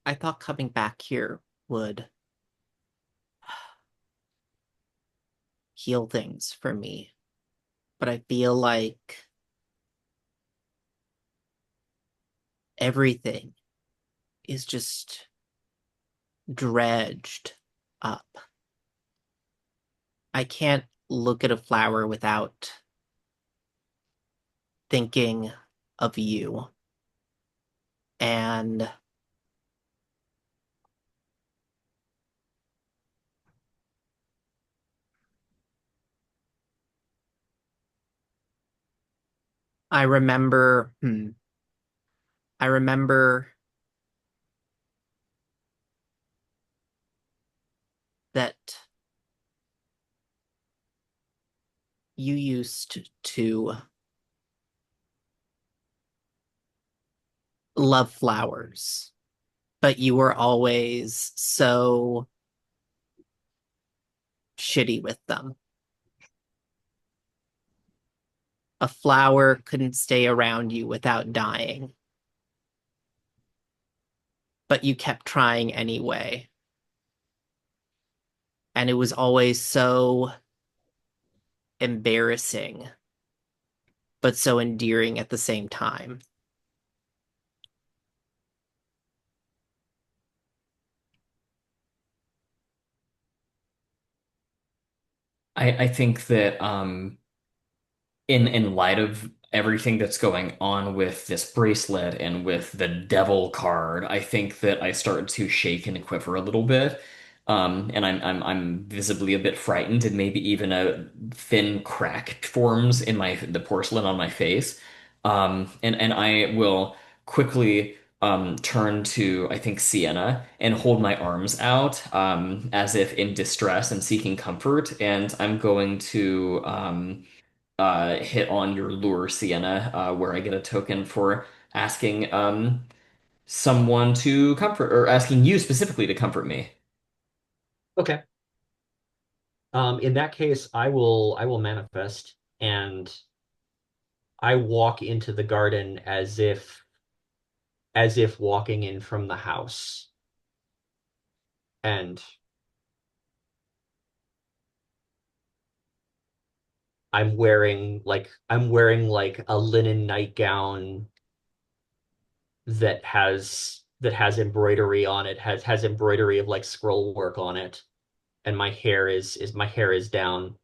I thought coming back here would heal things for me, but I feel like everything is just dredged up. I can't look at a flower without thinking of you. And I remember, I remember that You used to love flowers, but you were always so shitty with them. A flower couldn't stay around you without dying, but you kept trying anyway. And it was always so embarrassing, but so endearing at the same time. I think that in light of everything that's going on with this bracelet and with the devil card, I think that I start to shake and quiver a little bit. And I'm visibly a bit frightened, and maybe even a thin crack forms in the porcelain on my face. And I will quickly turn to, I think, Sienna and hold my arms out as if in distress and seeking comfort. And I'm going to hit on your lure, Sienna, where I get a token for asking someone to comfort, or asking you specifically to comfort me. Okay. In that case, I will manifest and I walk into the garden as if walking in from the house. And I'm wearing like a linen nightgown that has embroidery on it, has embroidery of like scroll work on it, and my hair is down,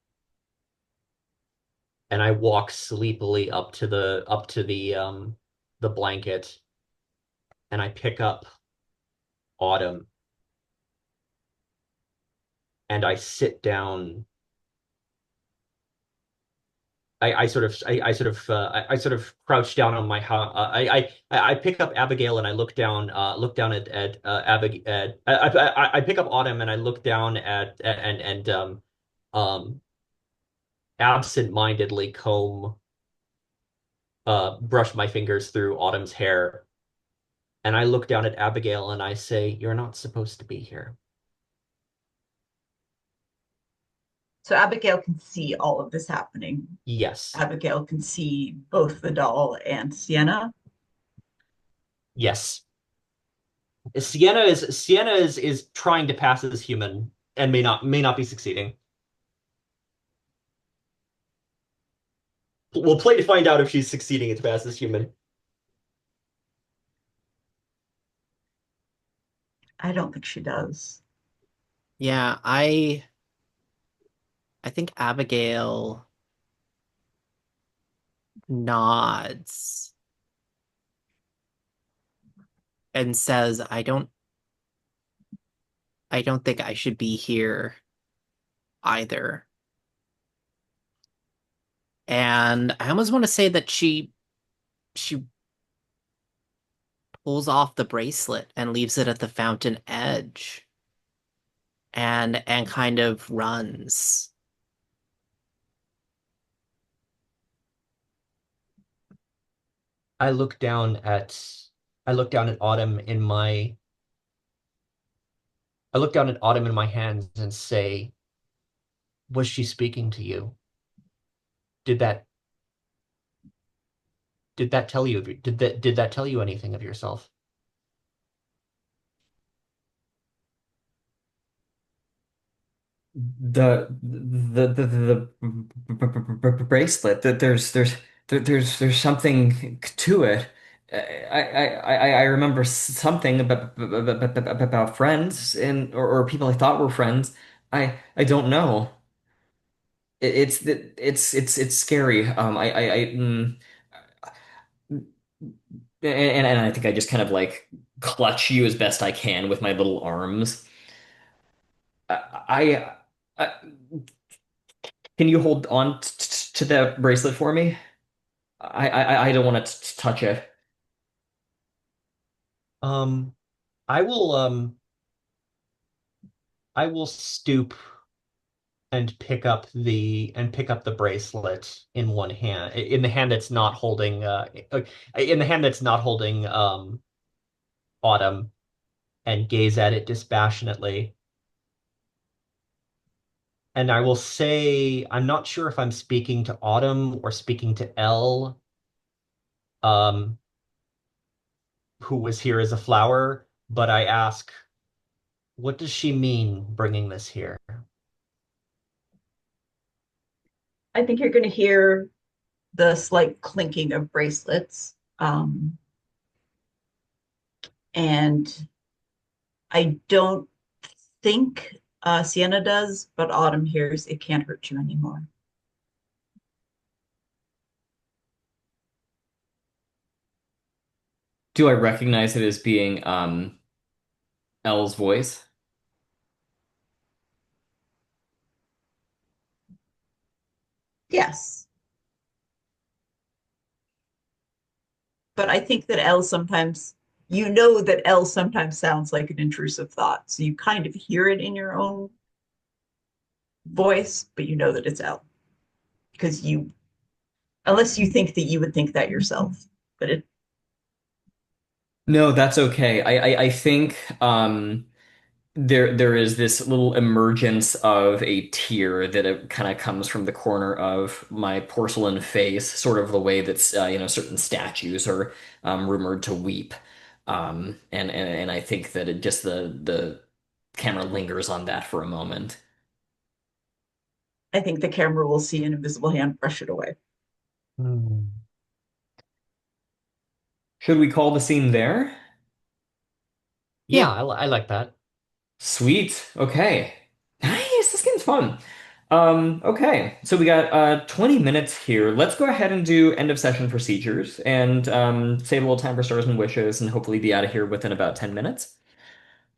and I walk sleepily up to the blanket, and I pick up Autumn and I sit down. I sort of crouch down on my I pick up Abigail and I look down at Abig I pick up Autumn and I look down at and um absent-mindedly brush my fingers through Autumn's hair, and I look down at Abigail and I say, "You're not supposed to be here." So Abigail can see all of this happening. Yes. Abigail can see both the doll and Sienna. Yes. Sienna is trying to pass as human and may not be succeeding. We'll play to find out if she's succeeding at pass as human. I don't think she does. Yeah, I think Abigail nods and says, I don't think I should be here either. And I almost want to say that she pulls off the bracelet and leaves it at the fountain edge and kind of runs. I look down at I look down at Autumn in my I look down at Autumn in my hands and say, "Was she speaking to you? Did that tell you did that tell you anything of yourself?" The bracelet, that there's something to it. I remember something about friends and or people I thought were friends. I don't know. It's scary. And I think I just kind of like clutch you as best I can with my little arms. I can you hold on to the bracelet for me? I don't want to touch it. Um, I will I will stoop and pick up the bracelet in one hand, in the hand that's not holding in the hand that's not holding Autumn, and gaze at it dispassionately. And I will say, I'm not sure if I'm speaking to Autumn or speaking to Elle, um, who was here as a flower, but I ask, what does she mean bringing this here? I think you're going to hear the slight clinking of bracelets. And I don't think Sienna does, but Autumn hears it can't hurt you anymore. Do I recognize it as being Elle's voice? Yes, but I think that Elle sometimes, you know, that Elle sometimes sounds like an intrusive thought. So you kind of hear it in your own voice, but you know that it's Elle because you, unless you think that you would think that yourself, but it, No, that's okay. I think there is this little emergence of a tear that it kind of comes from the corner of my porcelain face, sort of the way that certain statues are rumored to weep. And I think that it just the camera lingers on that for a moment. I think the camera will see an invisible hand brush it away. Hmm. Should we call the scene there? Yeah, Yeah. I like that. Sweet. Okay. Nice. This game's fun. Okay. So we got 20 minutes here. Let's go ahead and do end of session procedures and save a little time for stars and wishes and hopefully be out of here within about 10 minutes.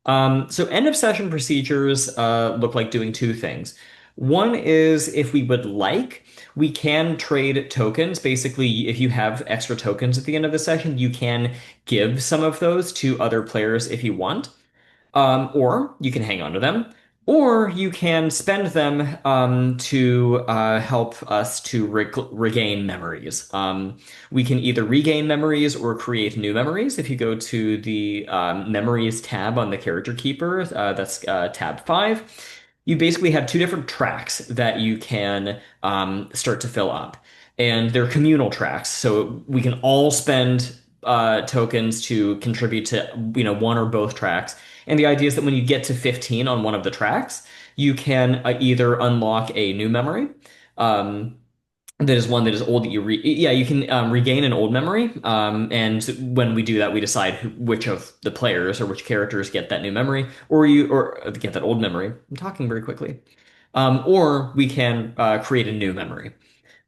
So end of session procedures look like doing two things. One is if we would like, we can trade tokens. Basically, if you have extra tokens at the end of the session, you can give some of those to other players if you want. Or you can hang on to them, or you can spend them to help us to regain memories. We can either regain memories or create new memories. If you go to the Memories tab on the Character Keeper, that's tab 5, you basically have two different tracks that you can start to fill up. And they're communal tracks, so we can all spend tokens to contribute to one or both tracks. And the idea is that when you get to 15 on one of the tracks, you can either unlock a new memory. That is one that is old that you can regain an old memory. And when we do that, we decide which of the players or which characters get that new memory, or get that old memory. I'm talking very quickly. Or we can create a new memory.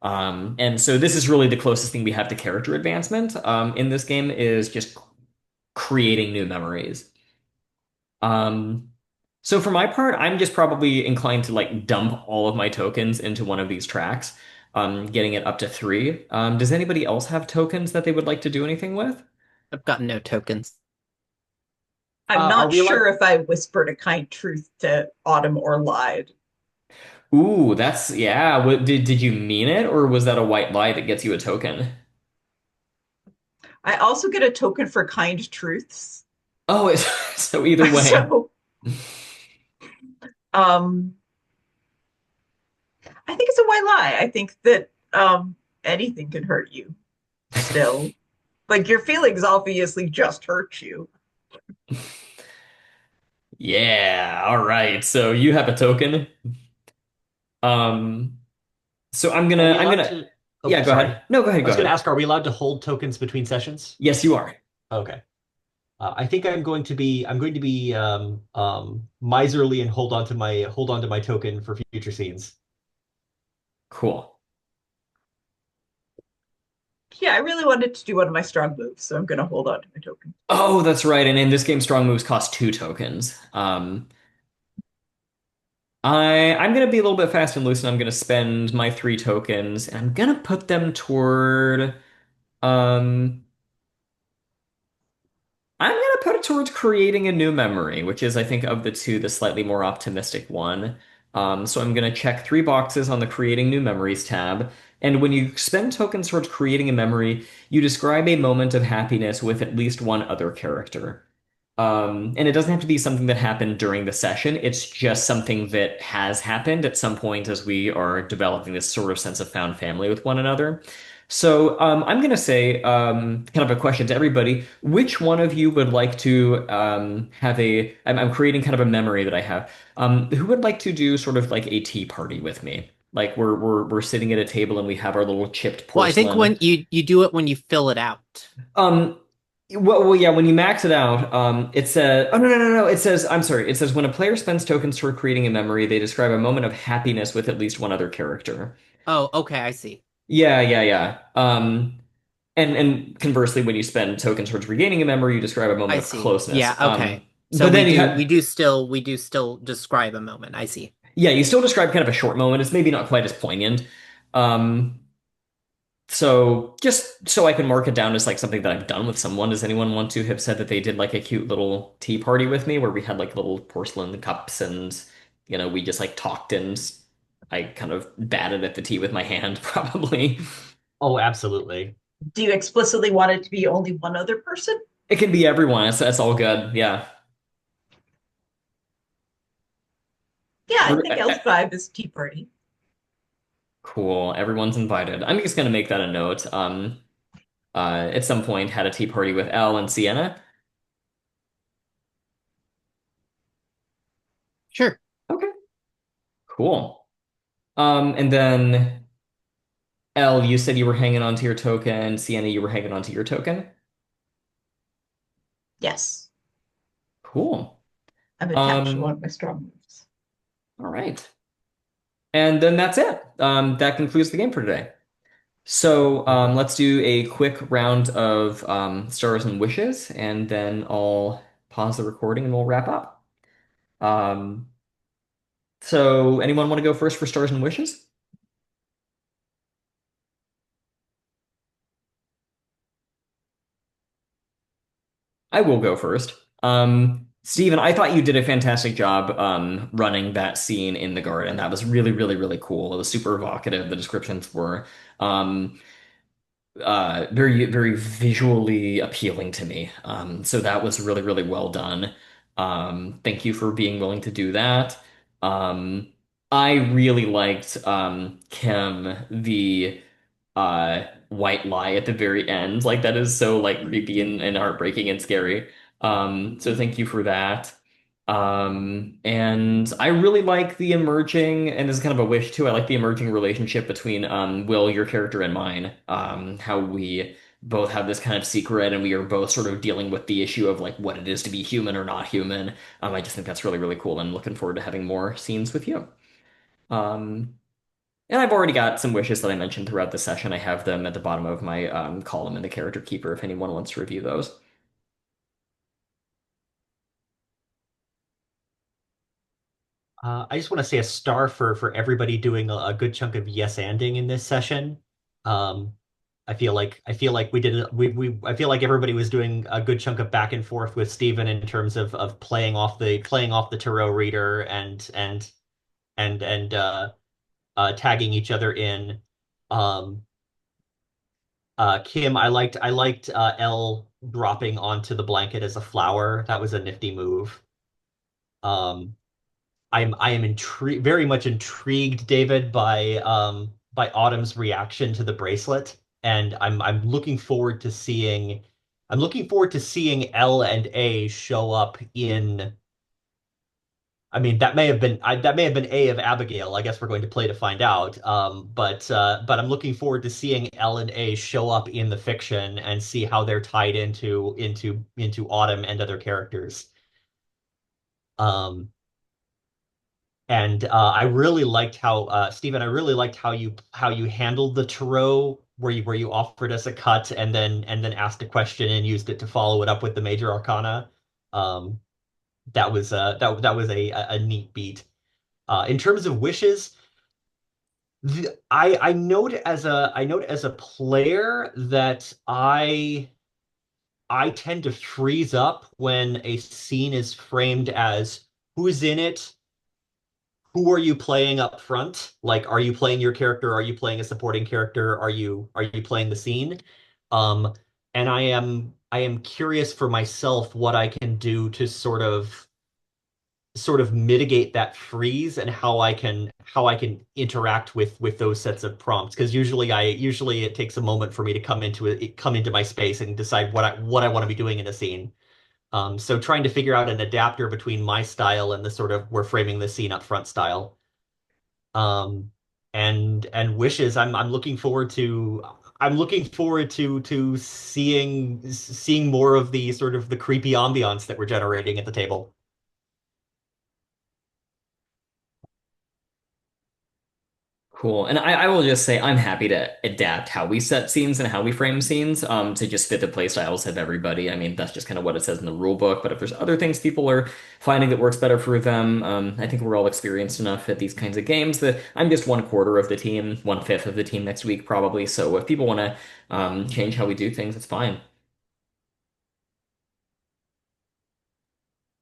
And so this is really the closest thing we have to character advancement in this game is just creating new memories. Um, so for my part, I'm just probably inclined to like dump all of my tokens into one of these tracks, getting it up to 3. Does anybody else have tokens that they would like to do anything with? I've got no tokens. I'm Are not we allowed? sure if I whispered a kind truth to Autumn or lied. Ooh, that's yeah. Did you mean it, or was that a white lie that gets you a token? I also get a token for kind truths. Oh, it's, so either way. So um I think it's a white lie. I think that anything can hurt you still. Like your feelings obviously just hurt you. Yeah, all right. So you have a token. Um, so Are we I'm allowed gonna to? Oh, yeah, go sorry. ahead. No, go ahead, I go was going to ahead. ask, are we allowed to hold tokens between sessions? Yes, you are. Okay. I think I'm going to be miserly and hold on to my token for future scenes. Cool. Yeah, I really wanted to do one of my strong moves, so I'm gonna hold on to my token. Oh, that's right. And in this game, strong moves cost 2 tokens. I'm gonna be a little bit fast and loose, and I'm gonna spend my 3 tokens, and I'm gonna put them toward. Um, I'm gonna put it towards creating a new memory, which is, I think, of the two, the slightly more optimistic one. So I'm going to check three boxes on the Creating New Memories tab. And when you spend tokens towards creating a memory, you describe a moment of happiness with at least one other character. And it doesn't have to be something that happened during the session. It's just something that has happened at some point as we are developing this sort of sense of found family with one another. So I'm going to say, kind of a question to everybody. Which one of you would like to have a? I'm creating kind of a memory that I have. Who would like to do sort of like a tea party with me? Like we're sitting at a table and we have our little chipped Well, I think porcelain. when you do it when you fill it out. Um, yeah, when you max it out, it says, oh, no. It says, I'm sorry. It says when a player spends tokens toward creating a memory, they describe a moment of happiness with at least one other character. Oh, okay, I see. Yeah. And conversely, when you spend tokens towards regaining a memory, you describe a moment I of see. Yeah, closeness. okay. So But then you have, we do still describe a moment. I see. yeah, you still describe kind of a short moment. It's maybe not quite as poignant. Um, So just so I can mark it down as like something that I've done with someone, does anyone want to have said that they did like a cute little tea party with me where we had like little porcelain cups and we just like talked and I kind of batted at the tea with my hand, probably. Oh, absolutely. Do you explicitly want it to be only one other person? It can be everyone. That's all good. Yeah. Yeah, I Every- think Elle's vibe is tea party. Cool. Everyone's invited. I'm just gonna make that a note. At some point had a tea party with Elle and Sienna. Sure. Okay. Cool. And then Elle, you said you were hanging on to your token. Sienna, you were hanging on to your token. Yes, Cool. I'm attached to one Um, of my strong moves. all right. And then that's it. That concludes the game for today. So let's do a quick round of stars and wishes, and then I'll pause the recording and we'll wrap up. Um, so anyone want to go first for stars and wishes? I will go first. Steven, I thought you did a fantastic job running that scene in the garden. That was really cool. It was super evocative. The descriptions were um, very visually appealing to me. So that was really well done. Thank you for being willing to do that. Um, I really liked Kim, the white lie at the very end. Like that is so like creepy and heartbreaking and scary. So thank you for that. And I really like the emerging, and this is kind of a wish too. I like the emerging relationship between Will, your character, and mine. How we both have this kind of secret, and we are both sort of dealing with the issue of like what it is to be human or not human. I just think that's really cool, and looking forward to having more scenes with you. Um, and I've already got some wishes that I mentioned throughout the session. I have them at the bottom of my column in the character keeper if anyone wants to review those. I just want to say a star for everybody doing a good chunk of yes anding in this session. Um, I feel like we did we I feel like everybody was doing a good chunk of back and forth with Stephen in terms of playing off the tarot reader and tagging each other in. Um, Kim, I liked Elle dropping onto the blanket as a flower. That was a nifty move. Um, I am very much intrigued, David, by Autumn's reaction to the bracelet, and I'm looking forward to seeing Elle and A show up in. I mean, that may have been A of Abigail. I guess we're going to play to find out. But I'm looking forward to seeing Elle and A show up in the fiction and see how they're tied into Autumn and other characters. Um, And I really liked how Stephen, I really liked how you handled the tarot where you offered us a cut and then asked a question and used it to follow it up with the major arcana. Um, that was a neat beat. In terms of wishes, I note as a player that I tend to freeze up when a scene is framed as who's in it, who are you playing up front? Like, are you playing your character? Are you playing a supporting character? Are you playing the scene? Um, and I am curious for myself what I can do to sort of mitigate that freeze and how I can interact with those sets of prompts. Because usually it takes a moment for me to come into my space and decide what I want to be doing in a scene. So trying to figure out an adapter between my style and the sort of we're framing the scene up front style. Um, and wishes. I'm looking forward to seeing more of the sort of the creepy ambiance that we're generating at the table. Cool. And I will just say I'm happy to adapt how we set scenes and how we frame scenes to just fit the play styles of everybody. I mean, that's just kind of what it says in the rule book. But if there's other things people are finding that works better for them, I think we're all experienced enough at these kinds of games that I'm just 1/4 of the team, 1/5 of the team next week, probably. So if people want to change how we do things, it's fine.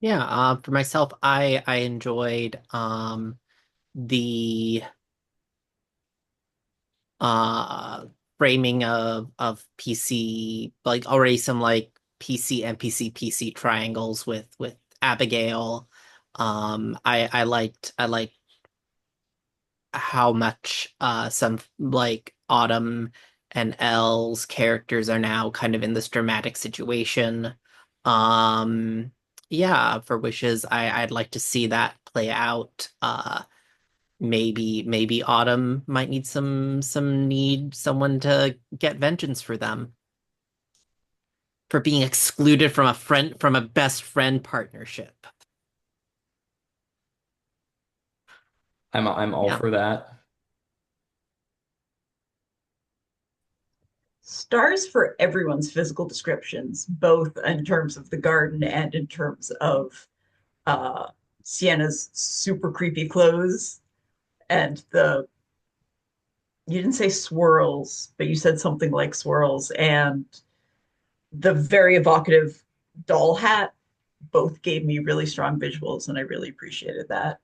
Yeah, for myself, I enjoyed the uh framing of PC, like already some like PC NPC PC triangles with Abigail. I liked how much some like Autumn and Elle's characters are now kind of in this dramatic situation. Um yeah, for Wishes, I'd like to see that play out. Maybe Autumn might need need someone to get vengeance for them for being excluded from a best friend partnership. I'm all Yeah. for that. Stars for everyone's physical descriptions, both in terms of the garden and in terms of uh, Sienna's super creepy clothes and the you didn't say swirls, but you said something like swirls and the very evocative doll hat both gave me really strong visuals, and I really appreciated that.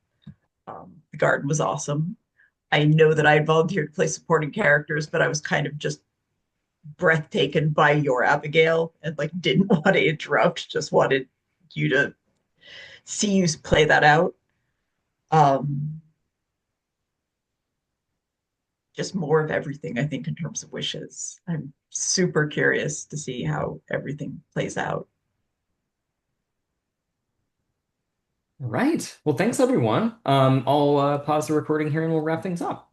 The garden was awesome. I know that I had volunteered to play supporting characters, but I was kind of just breathtaken by your Abigail and like didn't want to interrupt, just wanted you to see you play that out. Um, just more of everything, I think, in terms of wishes. I'm super curious to see how everything plays out. Right. Well, thanks everyone. I'll pause the recording here and we'll wrap things up.